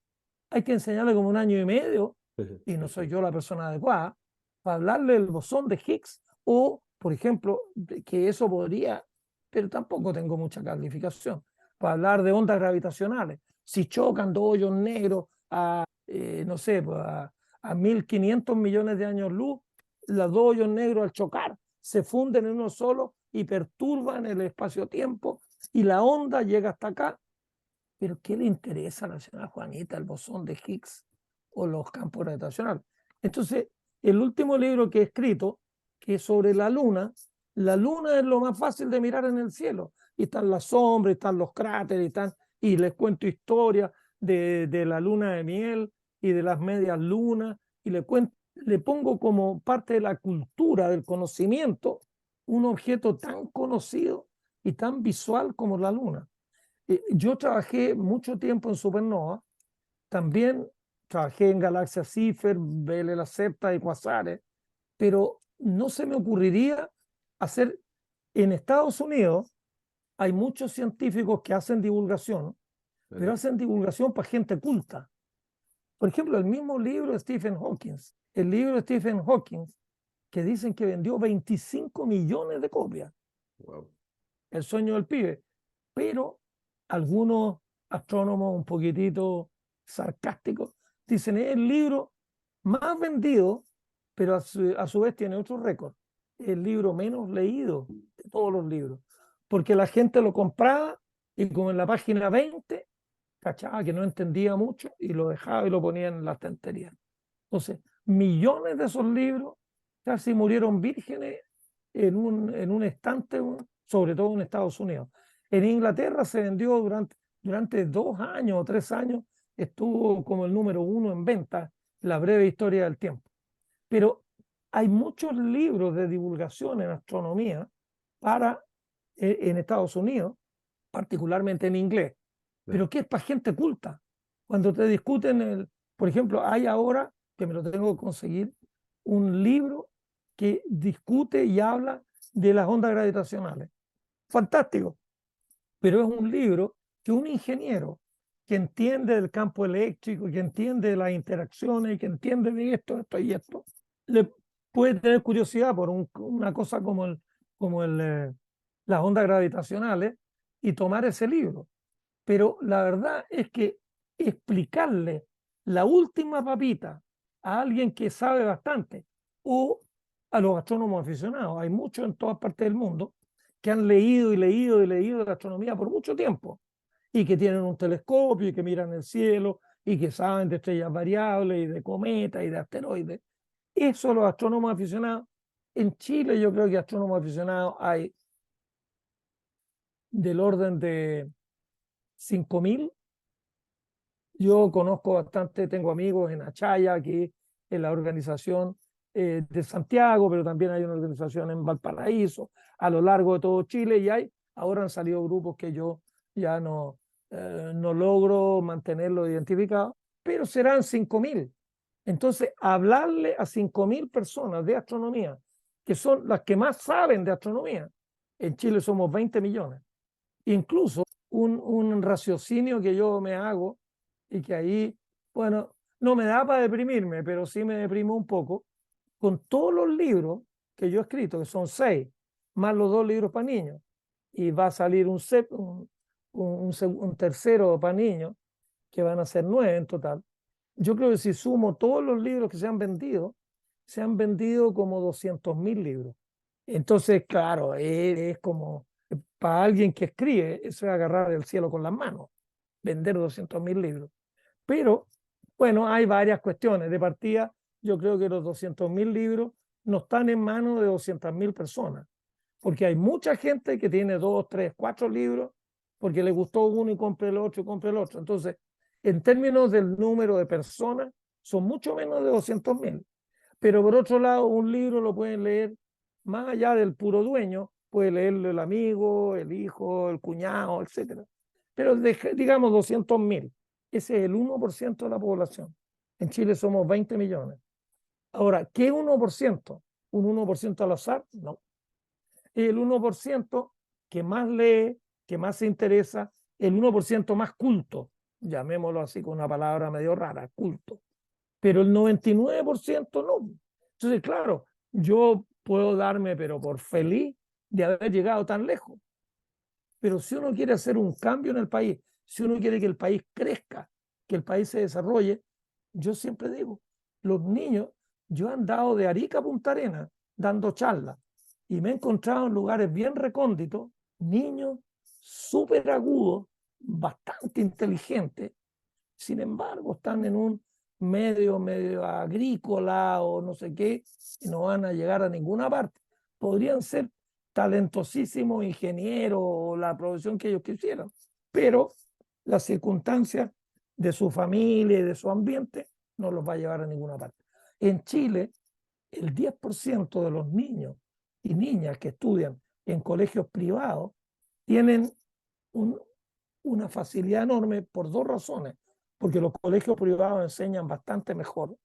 hay que enseñarle como 1 año y medio, y no soy yo la persona adecuada, para hablarle del bosón de Higgs, o, por ejemplo, que eso podría, pero tampoco tengo mucha calificación, para hablar de ondas gravitacionales. Si chocan 2 hoyos negros a, no sé, pues a 1.500 millones de años luz, los 2 hoyos negros al chocar se funden en uno solo y perturban el espacio-tiempo y la onda llega hasta acá. Pero ¿qué le interesa a la señora Juanita el bosón de Higgs o los campos gravitacionales? Entonces, el último libro que he escrito, que es sobre la luna es lo más fácil de mirar en el cielo. Y están las sombras, están los cráteres, y les cuento historias de la luna de miel y de las medias lunas, y le pongo como parte de la cultura, del conocimiento, un objeto tan conocido y tan visual como la luna. Yo trabajé mucho tiempo en supernova, también trabajé en galaxias Cipher, Vela Lacerta y cuasares, pero no se me ocurriría hacer. En Estados Unidos hay muchos científicos que hacen divulgación, pero hacen divulgación para gente culta. Por ejemplo, el mismo libro de Stephen Hawking, que dicen que vendió 25 millones de copias. Wow. El sueño del pibe. Pero algunos astrónomos un poquitito sarcásticos dicen es el libro más vendido, pero a su vez tiene otro récord. El libro menos leído de todos los libros. Porque la gente lo compraba y como en la página 20, cachaba que no entendía mucho y lo dejaba y lo ponía en la estantería. Entonces, millones de esos libros casi murieron vírgenes en un estante, sobre todo en Estados Unidos. En Inglaterra se vendió durante 2 años o 3 años, estuvo como el número 1 en venta, La breve historia del tiempo. Pero hay muchos libros de divulgación en astronomía en Estados Unidos, particularmente en inglés, pero que es para gente culta. Cuando te discuten, por ejemplo, hay ahora, que me lo tengo que conseguir, un libro que discute y habla de las ondas gravitacionales. Fantástico. Pero es un libro que un ingeniero que entiende del campo eléctrico, que entiende de las interacciones, que entiende de esto y esto, le puede tener curiosidad por una cosa como las ondas gravitacionales y tomar ese libro. Pero la verdad es que explicarle la última papita a alguien que sabe bastante o a los astrónomos aficionados, hay muchos en todas partes del mundo que han leído la astronomía por mucho tiempo y que tienen un telescopio y que miran el cielo y que saben de estrellas variables y de cometas y de asteroides. Eso los astrónomos aficionados. En Chile yo creo que astrónomos aficionados hay del orden de 5.000. Yo conozco bastante, tengo amigos en Achaya, aquí en la organización de Santiago, pero también hay una organización en Valparaíso, a lo largo de todo Chile, y ahora han salido grupos que yo ya no logro mantenerlos identificados, pero serán 5.000. Entonces, hablarle a 5.000 personas de astronomía, que son las que más saben de astronomía, En Chile somos 20 millones. Incluso un raciocinio que yo me hago y que ahí, bueno, no me da para deprimirme, pero sí me deprimo un poco, con todos los libros que yo he escrito, que son 6, más los 2 libros para niños, y va a salir un tercero para niños, que van a ser 9 en total. Yo creo que si sumo todos los libros que se han vendido como 200.000 libros. Entonces, claro, es como para alguien que escribe, eso es agarrar el cielo con las manos, vender 200.000 libros. Pero, bueno, hay varias cuestiones. De partida, yo creo que los 200.000 libros no están en manos de 200.000 personas, porque hay mucha gente que tiene 2, 3, 4 libros, porque le gustó uno y compra el otro y compra el otro. Entonces, en términos del número de personas, son mucho menos de 200.000. Pero por otro lado, un libro lo pueden leer más allá del puro dueño, puede leerlo el amigo, el hijo, el cuñado, etc. Pero digamos 200.000. Ese es el 1% de la población. En Chile somos 20 millones. Ahora, ¿qué 1%? ¿Un 1% al azar? No. El 1% que más lee, que más se interesa, el 1% más culto, llamémoslo así con una palabra medio rara, culto. Pero el 99% no. Entonces, claro, yo puedo darme, pero por feliz de haber llegado tan lejos. Pero si uno quiere hacer un cambio en el país, si uno quiere que el país crezca, que el país se desarrolle, yo siempre digo, los niños, yo he andado de Arica a Punta Arenas dando charlas y me he encontrado en lugares bien recónditos, niños súper agudos, bastante inteligentes, sin embargo están en un medio agrícola o no sé qué, y no van a llegar a ninguna parte. Podrían ser talentosísimos ingenieros o la profesión que ellos quisieran, pero las circunstancias de su familia y de su ambiente no los va a llevar a ninguna parte. En Chile, el 10% de los niños y niñas que estudian en colegios privados tienen una facilidad enorme por 2 razones. Porque los colegios privados enseñan bastante mejor.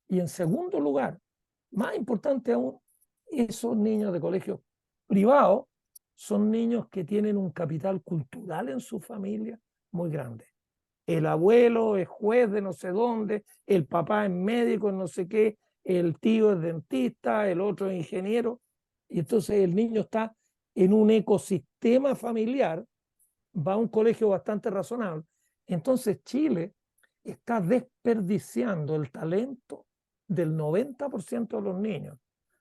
Y en segundo lugar, más importante aún, esos niños de colegios privados son niños que tienen un capital cultural en su familia muy grande. El abuelo es juez de no sé dónde, el papá es médico en no sé qué, el tío es dentista, el otro es ingeniero. Y entonces el niño está en un ecosistema familiar, va a un colegio bastante razonable. Entonces Chile está desperdiciando el talento del 90% de los niños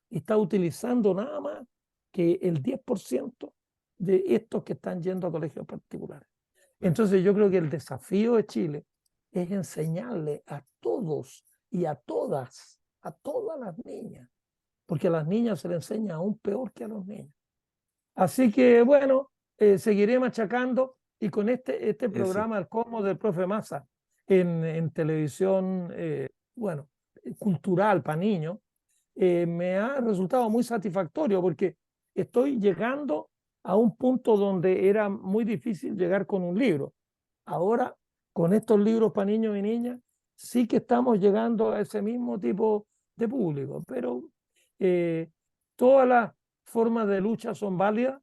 y está utilizando nada más que el 10% de estos que están yendo a colegios particulares. Entonces yo creo que el desafío de Chile es enseñarle a todos y a todas las niñas, porque a las niñas se les enseña aún peor que a los niños. Así que bueno, seguiré machacando y con este programa, el Cosmos del profe Massa, en televisión, bueno, cultural para niños, me ha resultado muy satisfactorio porque estoy llegando a un punto donde era muy difícil llegar con un libro. Ahora, con estos libros para niños y niñas, sí que estamos llegando a ese mismo tipo de público, pero todas las formas de lucha son válidas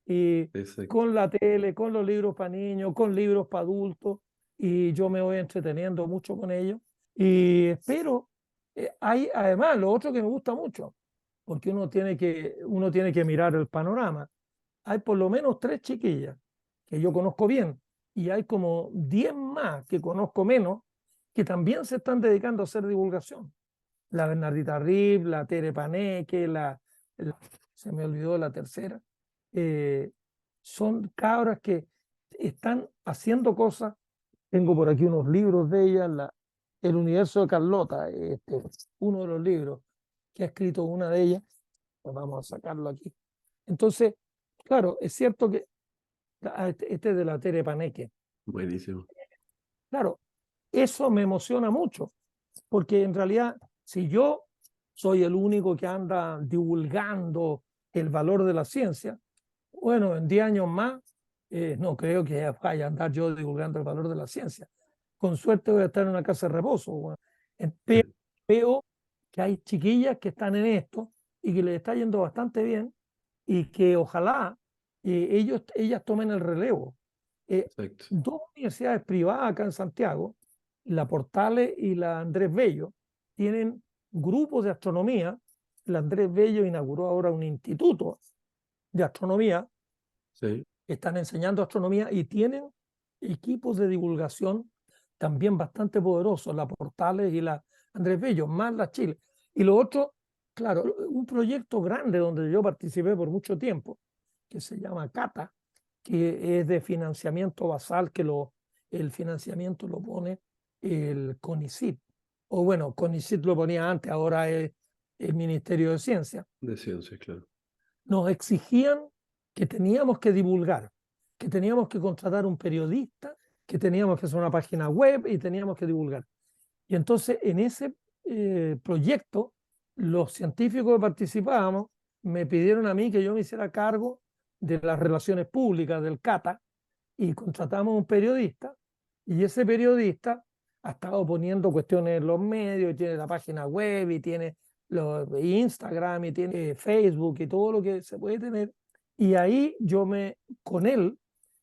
y Exacto. con la tele, con los libros para niños, con libros para adultos, y yo me voy entreteniendo mucho con ellos. Y espero, hay además lo otro que me gusta mucho, porque uno tiene que mirar el panorama. Hay por lo menos 3 chiquillas que yo conozco bien, y hay como 10 más que conozco menos, que también se están dedicando a hacer divulgación. La Bernardita Rip, la Tere Paneque, se me olvidó la tercera. Son cabras que están haciendo cosas. Tengo por aquí unos libros de ellas, El universo de Carlota, uno de los libros que ha escrito una de ellas. Pues vamos a sacarlo aquí. Entonces, claro, es cierto que este es de la Tere Paneque. Buenísimo. Claro, eso me emociona mucho, porque en realidad, si yo soy el único que anda divulgando el valor de la ciencia, bueno, en 10 años más, no creo que vaya a andar yo divulgando el valor de la ciencia. Con suerte voy a estar en una casa de reposo. Bueno. Pero veo que hay chiquillas que están en esto y que les está yendo bastante bien y que ojalá ellas tomen el relevo. Exacto. Dos universidades privadas acá en Santiago, la Portales y la Andrés Bello, tienen grupos de astronomía. La Andrés Bello inauguró ahora un instituto de astronomía, Sí. están enseñando astronomía y tienen equipos de divulgación también bastante poderosos, la Portales y la Andrés Bello, más la Chile. Y lo otro, claro, un proyecto grande donde yo participé por mucho tiempo, que se llama CATA, que es de financiamiento basal, que el financiamiento lo pone el CONICYT. O bueno, CONICYT lo ponía antes, ahora es el Ministerio de Ciencia. De ciencia, claro. Nos exigían que teníamos que divulgar, que teníamos que contratar un periodista, que teníamos que hacer una página web y teníamos que divulgar. Y entonces en ese proyecto, los científicos que participábamos me pidieron a mí que yo me hiciera cargo de las relaciones públicas del CATA y contratamos un periodista y ese periodista ha estado poniendo cuestiones en los medios, y tiene la página web y tiene Instagram y tiene Facebook y todo lo que se puede tener. Y ahí con él,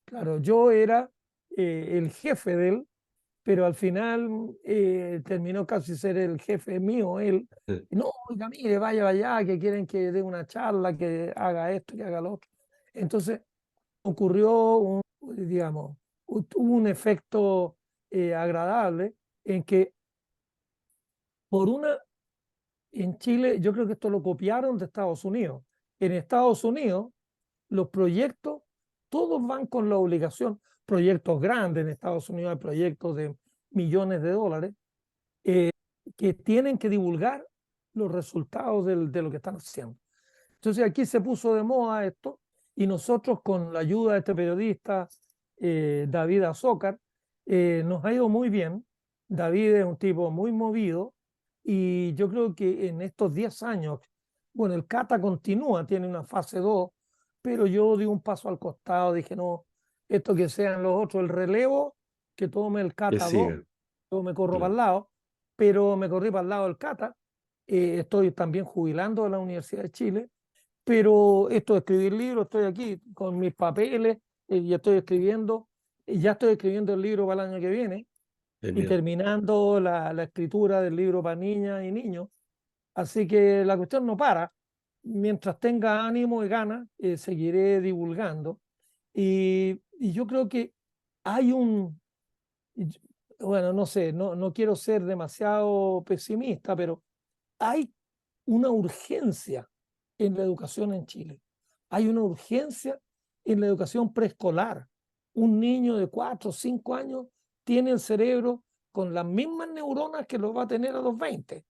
claro, yo era el jefe de él, pero al final terminó casi ser el jefe mío, él. Sí. No, oiga, mire, vaya allá, que quieren que dé una charla, que haga esto, que haga lo otro. Entonces ocurrió digamos, tuvo un efecto agradable en que en Chile, yo creo que esto lo copiaron de Estados Unidos. En Estados Unidos, los proyectos, todos van con la obligación, proyectos grandes en Estados Unidos, hay proyectos de millones de dólares, que tienen que divulgar los resultados de lo que están haciendo. Entonces aquí se puso de moda esto y nosotros con la ayuda de este periodista, David Azócar, nos ha ido muy bien. David es un tipo muy movido y yo creo que en estos 10 años, bueno, el CATA continúa, tiene una fase 2, pero yo di un paso al costado, dije, no, esto que sean los otros, el relevo, que tome el Que CATA 2, siga. yo me corro para Claro. el lado, pero me corrí para el lado del CATA. Estoy también jubilando de la Universidad de Chile, pero esto de escribir libros, estoy aquí con mis papeles y estoy escribiendo, ya estoy escribiendo el libro para el año que viene y Genial. terminando la escritura del libro para niñas y niños. Así que la cuestión no para. Mientras tenga ánimo y ganas, seguiré divulgando. Y yo creo que hay bueno, no sé, no quiero ser demasiado pesimista, pero hay una urgencia en la educación en Chile. Hay una urgencia en la educación preescolar. Un niño de 4 o 5 años tiene el cerebro con las mismas neuronas que lo va a tener a los 20.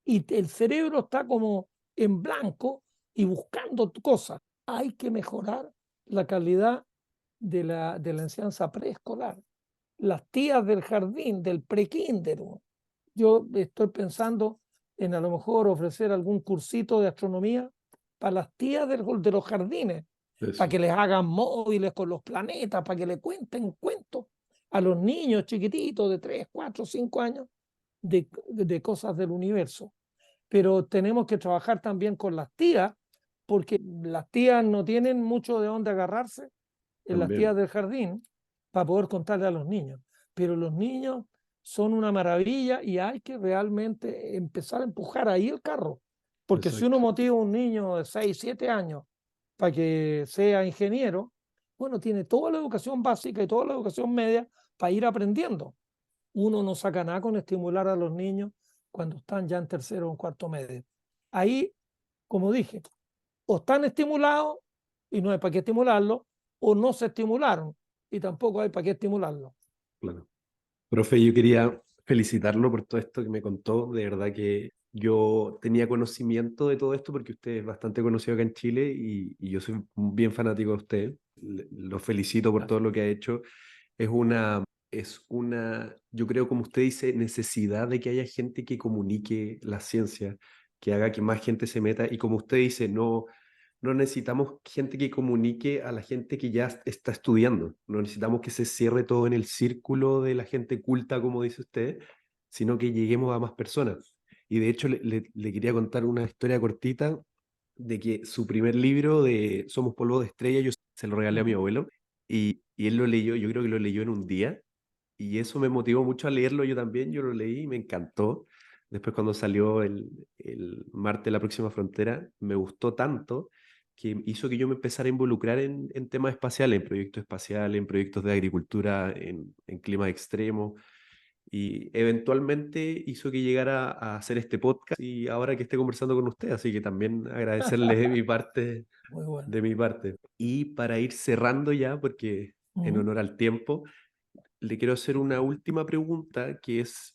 Y el cerebro está como en blanco y buscando cosas. Hay que mejorar la calidad de la enseñanza preescolar. Las tías del jardín, del prekinder. Yo estoy pensando en a lo mejor ofrecer algún cursito de astronomía para las tías de los jardines, Eso. para que les hagan móviles con los planetas, para que le cuenten cuentos a los niños chiquititos de 3, 4, 5 años de cosas del universo. Pero tenemos que trabajar también con las tías, porque las tías no tienen mucho de dónde agarrarse en las También. tías del jardín para poder contarle a los niños. Pero los niños son una maravilla y hay que realmente empezar a empujar ahí el carro. Porque si uno Exacto. motiva a un niño de 6, 7 años para que sea ingeniero, bueno, tiene toda la educación básica y toda la educación media para ir aprendiendo. Uno no saca nada con estimular a los niños cuando están ya en tercero o en cuarto medio. Ahí, como dije, o están estimulados y no hay para qué estimularlos, o no se estimularon y tampoco hay para qué estimularlos. Claro. Profe, yo quería felicitarlo por todo esto que me contó. De verdad que yo tenía conocimiento de todo esto porque usted es bastante conocido acá en Chile y yo soy bien fanático de usted. Lo felicito por todo lo que ha hecho. Es una, yo creo, como usted dice, necesidad de que haya gente que comunique la ciencia, que haga que más gente se meta. Y como usted dice, no necesitamos gente que comunique a la gente que ya está estudiando. No necesitamos que se cierre todo en el círculo de la gente culta, como dice usted, sino que lleguemos a más personas. Y de hecho, le quería contar una historia cortita de que su primer libro de Somos polvo de estrella, yo se lo regalé a mi abuelo y él lo leyó, yo creo que lo leyó en un día y eso me motivó mucho a leerlo yo también, yo lo leí y me encantó. Después cuando salió el Marte, la próxima frontera, me gustó tanto que hizo que yo me empezara a involucrar en temas espaciales, en proyectos espaciales, en proyectos de agricultura, en climas extremos. Y eventualmente hizo que llegara a hacer este podcast y ahora que esté conversando con usted, así que también agradecerle de mi parte, Muy bueno. de mi parte. Y para ir cerrando ya, porque en honor al tiempo, le quiero hacer una última pregunta, que es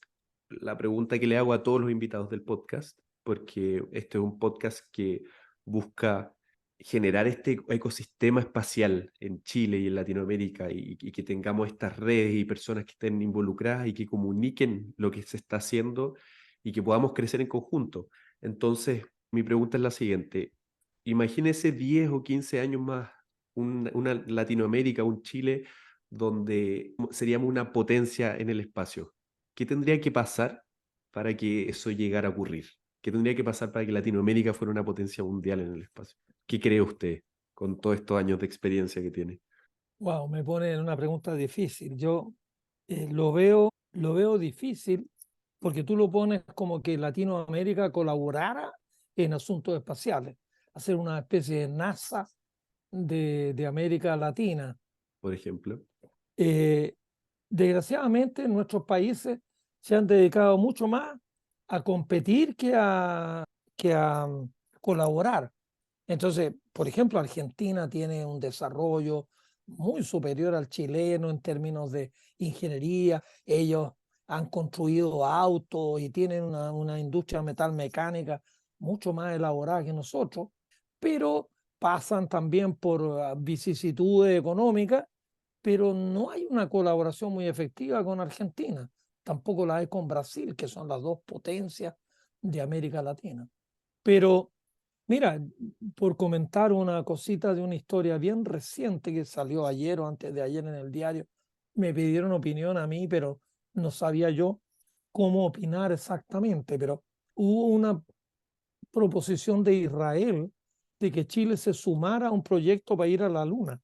la pregunta que le hago a todos los invitados del podcast, porque este es un podcast que busca generar este ecosistema espacial en Chile y en Latinoamérica y que tengamos estas redes y personas que estén involucradas y que comuniquen lo que se está haciendo y que podamos crecer en conjunto. Entonces, mi pregunta es la siguiente. Imagínese 10 o 15 años más, una Latinoamérica, un Chile donde seríamos una potencia en el espacio. ¿Qué tendría que pasar para que eso llegara a ocurrir? ¿Qué tendría que pasar para que Latinoamérica fuera una potencia mundial en el espacio? ¿Qué cree usted con todos estos años de experiencia que tiene? Wow, me pone en una pregunta difícil. Yo lo veo difícil porque tú lo pones como que Latinoamérica colaborara en asuntos espaciales, hacer una especie de NASA de América Latina. Por ejemplo. Eh, Desgraciadamente, nuestros países se han dedicado mucho más a competir que a colaborar. Entonces, por ejemplo, Argentina tiene un desarrollo muy superior al chileno en términos de ingeniería. Ellos han construido autos y tienen una industria metalmecánica mucho más elaborada que nosotros, pero pasan también por vicisitudes económicas, pero no hay una colaboración muy efectiva con Argentina. Tampoco la hay con Brasil, que son las dos potencias de América Latina. Pero mira, por comentar una cosita de una historia bien reciente que salió ayer o antes de ayer en el diario, me pidieron opinión a mí, pero no sabía yo cómo opinar exactamente, pero hubo una proposición de Israel de que Chile se sumara a un proyecto para ir a la Luna.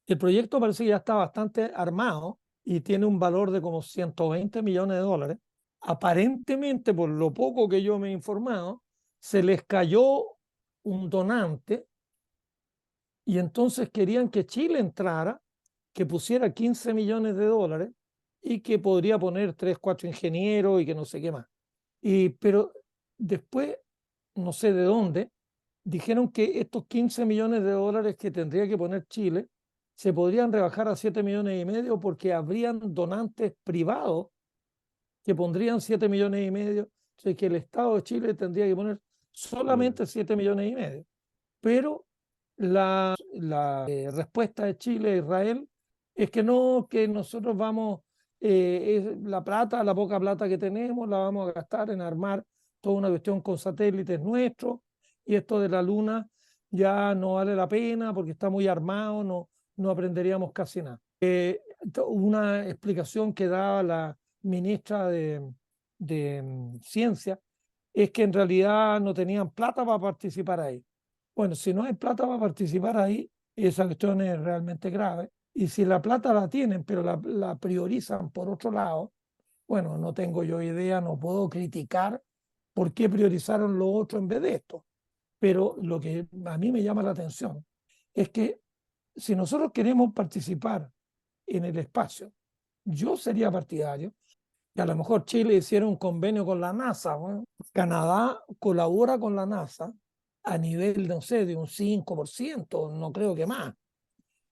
El proyecto parece que ya está bastante armado y tiene un valor de como 120 millones de dólares. Aparentemente, por lo poco que yo me he informado, se les cayó un donante y entonces querían que Chile entrara, que pusiera 15 millones de dólares y que podría poner 3, 4 ingenieros y que no sé qué más. Pero después, no sé de dónde, dijeron que estos 15 millones de dólares que tendría que poner Chile se podrían rebajar a 7 millones y medio porque habrían donantes privados que pondrían 7 millones y medio. O sea, que el Estado de Chile tendría que poner solamente 7 millones y medio. Pero la respuesta de Chile e Israel es que no, que nosotros vamos, la plata, la poca plata que tenemos, la vamos a gastar en armar toda una cuestión con satélites nuestros y esto de la Luna ya no vale la pena porque está muy armado, no aprenderíamos casi nada. Una explicación que daba la ministra de Ciencia es que en realidad no tenían plata para participar ahí. Bueno, si no hay plata para participar ahí, esa cuestión es realmente grave. Y si la plata la tienen, pero la priorizan por otro lado, bueno, no tengo yo idea, no puedo criticar por qué priorizaron lo otro en vez de esto. Pero lo que a mí me llama la atención es que si nosotros queremos participar en el espacio, yo sería partidario que a lo mejor Chile hiciera un convenio con la NASA. Bueno, Canadá colabora con la NASA a nivel, no sé, de un 5%, no creo que más.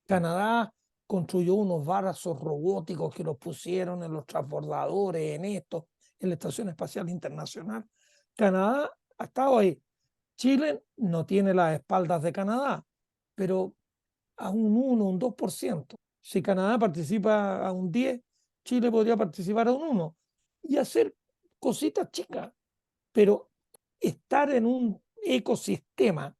Canadá construyó unos brazos robóticos que los pusieron en los transbordadores, en esto, en la Estación Espacial Internacional. Canadá ha estado ahí. Chile no tiene las espaldas de Canadá, pero a un 1, un 2%. Si Canadá participa a un 10, Chile podría participar a un 1 y hacer cositas chicas, pero estar en un ecosistema,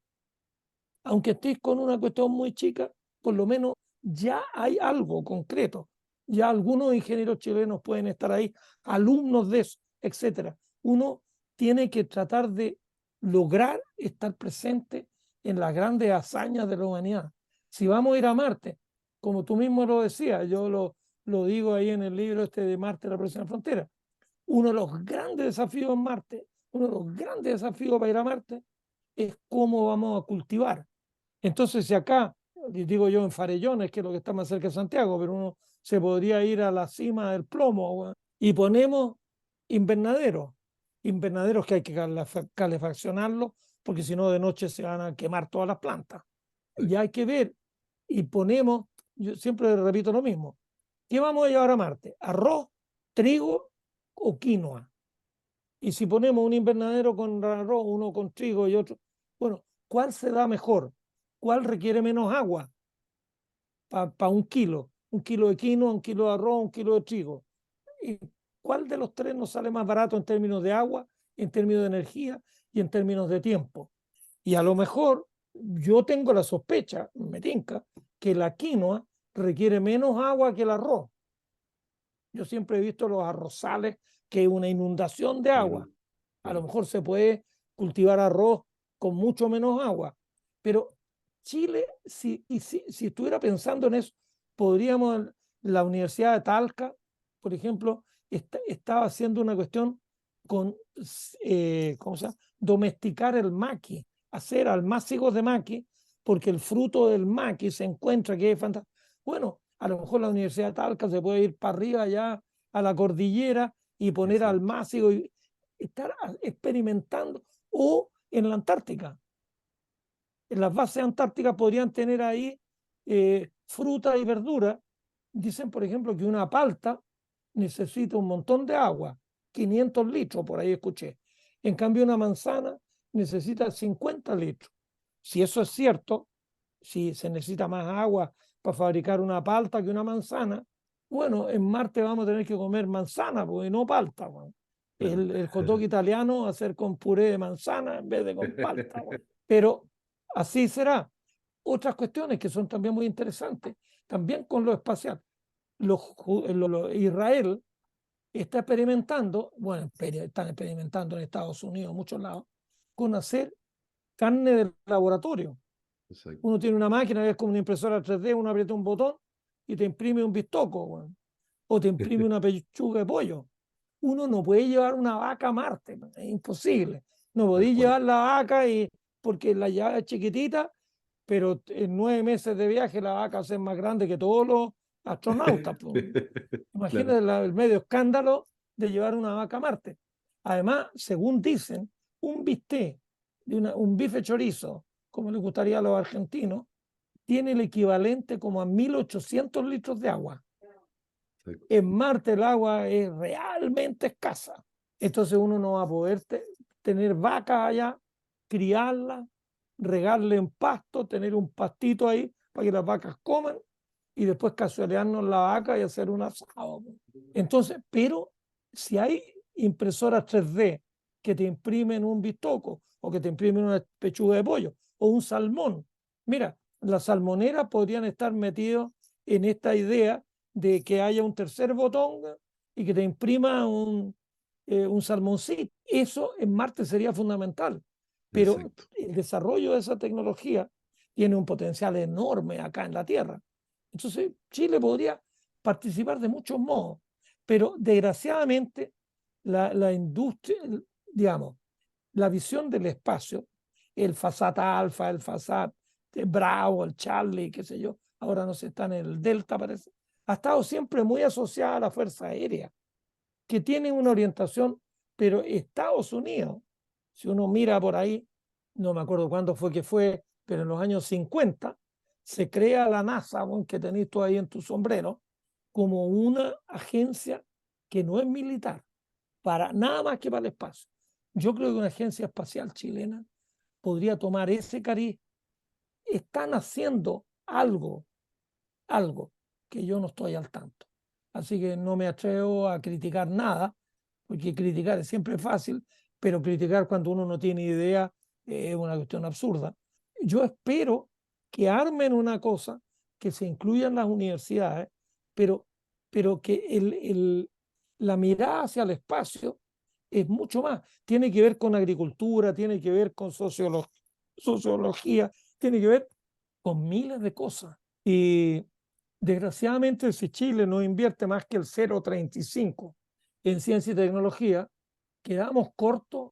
aunque estés con una cuestión muy chica, por lo menos ya hay algo concreto. Ya algunos ingenieros chilenos pueden estar ahí, alumnos de eso, etc. Uno tiene que tratar de lograr estar presente en las grandes hazañas de la humanidad. Si vamos a ir a Marte, como tú mismo lo decías, yo lo digo ahí en el libro este de Marte, la próxima frontera, uno de los grandes desafíos en Marte, uno de los grandes desafíos para ir a Marte es cómo vamos a cultivar. Entonces, si acá, digo yo en Farellones, que es lo que está más cerca de Santiago, pero uno se podría ir a la cima del Plomo y ponemos invernaderos, invernaderos que hay que calefaccionarlos, porque si no de noche se van a quemar todas las plantas. Y hay que ver, y ponemos, yo siempre repito lo mismo, ¿qué vamos a llevar a Marte? ¿Arroz, trigo o quinoa? Y si ponemos un invernadero con arroz, uno con trigo y otro, bueno, ¿cuál se da mejor? ¿Cuál requiere menos agua para un kilo? Un kilo de quinoa, un kilo de arroz, un kilo de trigo. ¿Y cuál de los tres nos sale más barato en términos de agua, en términos de energía y en términos de tiempo? Y a lo mejor yo tengo la sospecha, me tinca, que la quinoa requiere menos agua que el arroz. Yo siempre he visto los arrozales que es una inundación de agua. A lo mejor se puede cultivar arroz con mucho menos agua, pero Chile, si estuviera pensando en eso, podríamos, la Universidad de Talca, por ejemplo, estaba haciendo una cuestión con, ¿cómo se llama? Domesticar el maqui, hacer almácigos de maqui, porque el fruto del maqui se encuentra que es fantástico. Bueno, a lo mejor la Universidad de Talca se puede ir para arriba ya a la cordillera y poner almácigo y estar experimentando, o en la Antártica. En las bases antárticas podrían tener ahí fruta y verdura. Dicen, por ejemplo, que una palta necesita un montón de agua, 500 litros, por ahí escuché. En cambio, una manzana necesita 50 litros. Si eso es cierto, si se necesita más agua para fabricar una palta que una manzana, bueno, en Marte vamos a tener que comer manzana, porque no palta. Bueno. El hot dog italiano hacer con puré de manzana en vez de con palta. Bueno. Pero así será. Otras cuestiones que son también muy interesantes, también con lo espacial. Israel está experimentando, bueno, están experimentando en Estados Unidos, en muchos lados, con hacer carne de laboratorio. Exacto. Uno tiene una máquina que es como una impresora 3D, uno aprieta un botón y te imprime un bistoco, bueno, o te imprime una pechuga de pollo. Uno no puede llevar una vaca a Marte, es imposible. No podéis llevar la vaca porque la llave es chiquitita, pero en 9 meses de viaje la vaca va a ser más grande que todos los astronautas. Pues. Imagínate el medio escándalo de llevar una vaca a Marte. Además, según dicen, un bistec, un bife chorizo, como les gustaría a los argentinos, tiene el equivalente como a 1.800 litros de agua. En Marte el agua es realmente escasa. Entonces uno no va a poder tener vacas allá, criarlas, regarle en pasto, tener un pastito ahí para que las vacas coman y después casualearnos la vaca y hacer un asado. Entonces, pero si hay impresoras 3D que te imprimen un bistoco o que te imprimen una pechuga de pollo o un salmón, mira, las salmoneras podrían estar metidos en esta idea de que haya un tercer botón y que te imprima un salmoncito. Eso en Marte sería fundamental. Pero exacto, el desarrollo de esa tecnología tiene un potencial enorme acá en la Tierra. Entonces, Chile podría participar de muchos modos, pero desgraciadamente la industria, digamos, la visión del espacio, el Fasat Alfa, el Fasat Bravo, el Charlie, qué sé yo, ahora no sé, está en el Delta, parece, ha estado siempre muy asociada a la Fuerza Aérea, que tiene una orientación, pero Estados Unidos, si uno mira por ahí, no me acuerdo cuándo fue que fue, pero en los años 50, se crea la NASA, que tenés tú ahí en tu sombrero, como una agencia que no es militar, para nada más que para el espacio. Yo creo que una agencia espacial chilena podría tomar ese cariz. Están haciendo algo que yo no estoy al tanto. Así que no me atrevo a criticar nada, porque criticar es siempre fácil, pero criticar cuando uno no tiene idea es una cuestión absurda. Yo espero que armen una cosa, que se incluyan las universidades, pero que la mirada hacia el espacio es mucho más. Tiene que ver con agricultura, tiene que ver con sociología, tiene que ver con miles de cosas. Y desgraciadamente, si Chile no invierte más que el 0,35 en ciencia y tecnología, quedamos cortos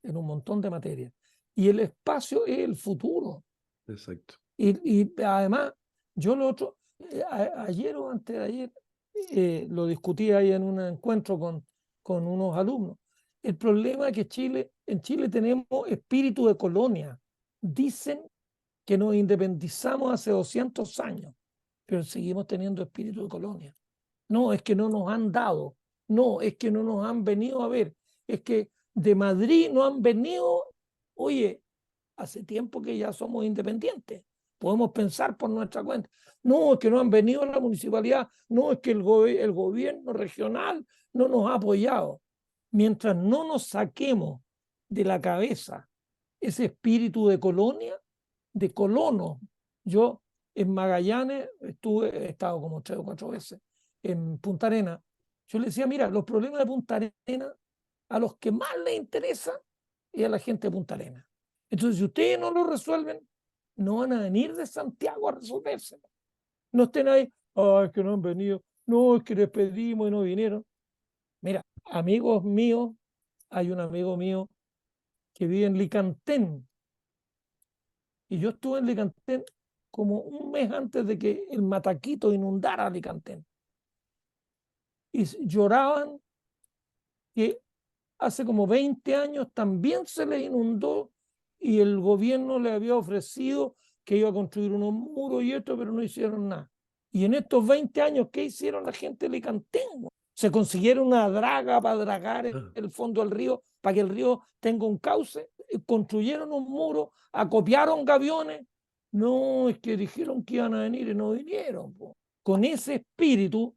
en un montón de materias. Y el espacio es el futuro. Exacto. Y además, yo lo otro, ayer o antes de ayer, lo discutí ahí en un encuentro con unos alumnos. El problema es que en Chile tenemos espíritu de colonia. Dicen que nos independizamos hace 200 años, pero seguimos teniendo espíritu de colonia. No, es que no nos han dado. No, es que no nos han venido a ver. Es que de Madrid no han venido. Oye, hace tiempo que ya somos independientes. Podemos pensar por nuestra cuenta. No, es que no han venido a la municipalidad. No, es que el gobierno regional no nos ha apoyado. Mientras no nos saquemos de la cabeza ese espíritu de colonia, de colono. Yo en Magallanes he estado como 3 o 4 veces, en Punta Arenas. Yo le decía, mira, los problemas de Punta Arenas, a los que más les interesa es a la gente de Punta Arenas. Entonces, si ustedes no lo resuelven, no van a venir de Santiago a resolverse. No estén ahí, es que no han venido, no, es que les pedimos y no vinieron. Mira, amigos míos, hay un amigo mío que vive en Licantén, y yo estuve en Licantén como un mes antes de que el Mataquito inundara Licantén. Y lloraban que hace como 20 años también se les inundó y el gobierno le había ofrecido que iba a construir unos muros y esto, pero no hicieron nada. Y en estos 20 años, ¿qué hicieron la gente de Licantén? Se consiguieron una draga para dragar el fondo del río, para que el río tenga un cauce, construyeron un muro, acopiaron gaviones. No, es que dijeron que iban a venir y no vinieron. Con ese espíritu,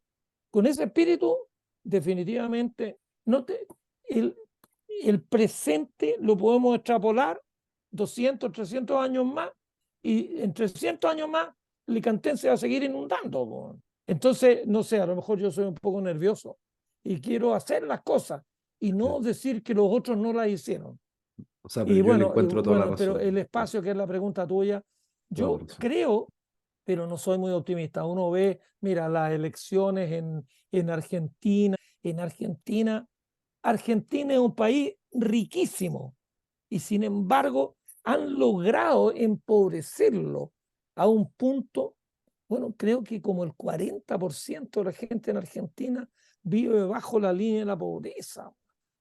definitivamente, el presente lo podemos extrapolar 200, 300 años más, y en 300 años más, Licantén se va a seguir inundando. Entonces, no sé, a lo mejor yo soy un poco nervioso y quiero hacer las cosas y no decir que los otros no las hicieron. O sea, pero yo le encuentro toda la razón. Pero el espacio, que es la pregunta tuya, yo creo, pero no soy muy optimista. Uno ve, mira, las elecciones en Argentina. En Argentina es un país riquísimo y sin embargo han logrado empobrecerlo a un punto, bueno, creo que como el 40% de la gente en Argentina vive bajo la línea de la pobreza.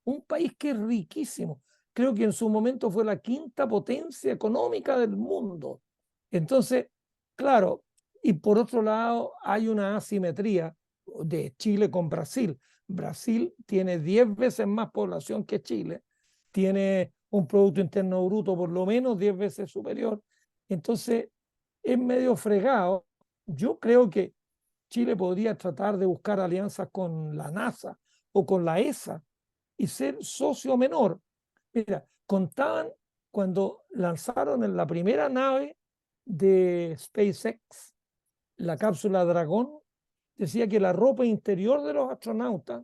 Un país que es riquísimo. Creo que en su momento fue la 5ª potencia económica del mundo. Entonces, claro, y por otro lado hay una asimetría de Chile con Brasil. Brasil tiene 10 veces más población que Chile, tiene un Producto Interno Bruto por lo menos 10 veces superior. Entonces, es medio fregado. Yo creo que Chile podría tratar de buscar alianzas con la NASA o con la ESA y ser socio menor. Mira, contaban cuando lanzaron en la primera nave de SpaceX, la cápsula Dragón, decía que la ropa interior de los astronautas,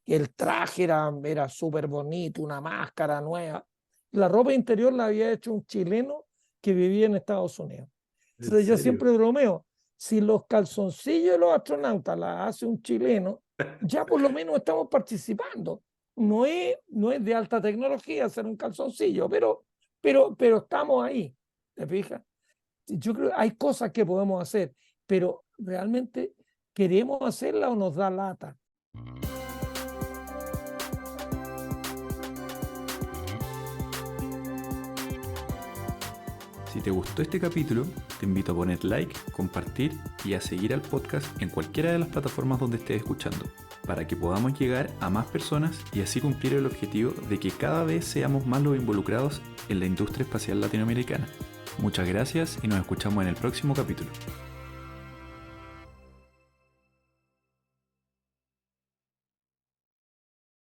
el traje era súper bonito, una máscara nueva, la ropa interior la había hecho un chileno que vivía en Estados Unidos. Entonces yo siempre bromeo, si los calzoncillos de los astronautas las hace un chileno, ya por lo menos estamos participando. No es de alta tecnología hacer un calzoncillo, pero estamos ahí, ¿te fijas? Yo creo que hay cosas que podemos hacer, pero realmente ¿queremos hacerla o nos da lata? Si te gustó este capítulo, te invito a poner like, compartir y a seguir al podcast en cualquiera de las plataformas donde estés escuchando, para que podamos llegar a más personas y así cumplir el objetivo de que cada vez seamos más los involucrados en la industria espacial latinoamericana. Muchas gracias y nos escuchamos en el próximo capítulo.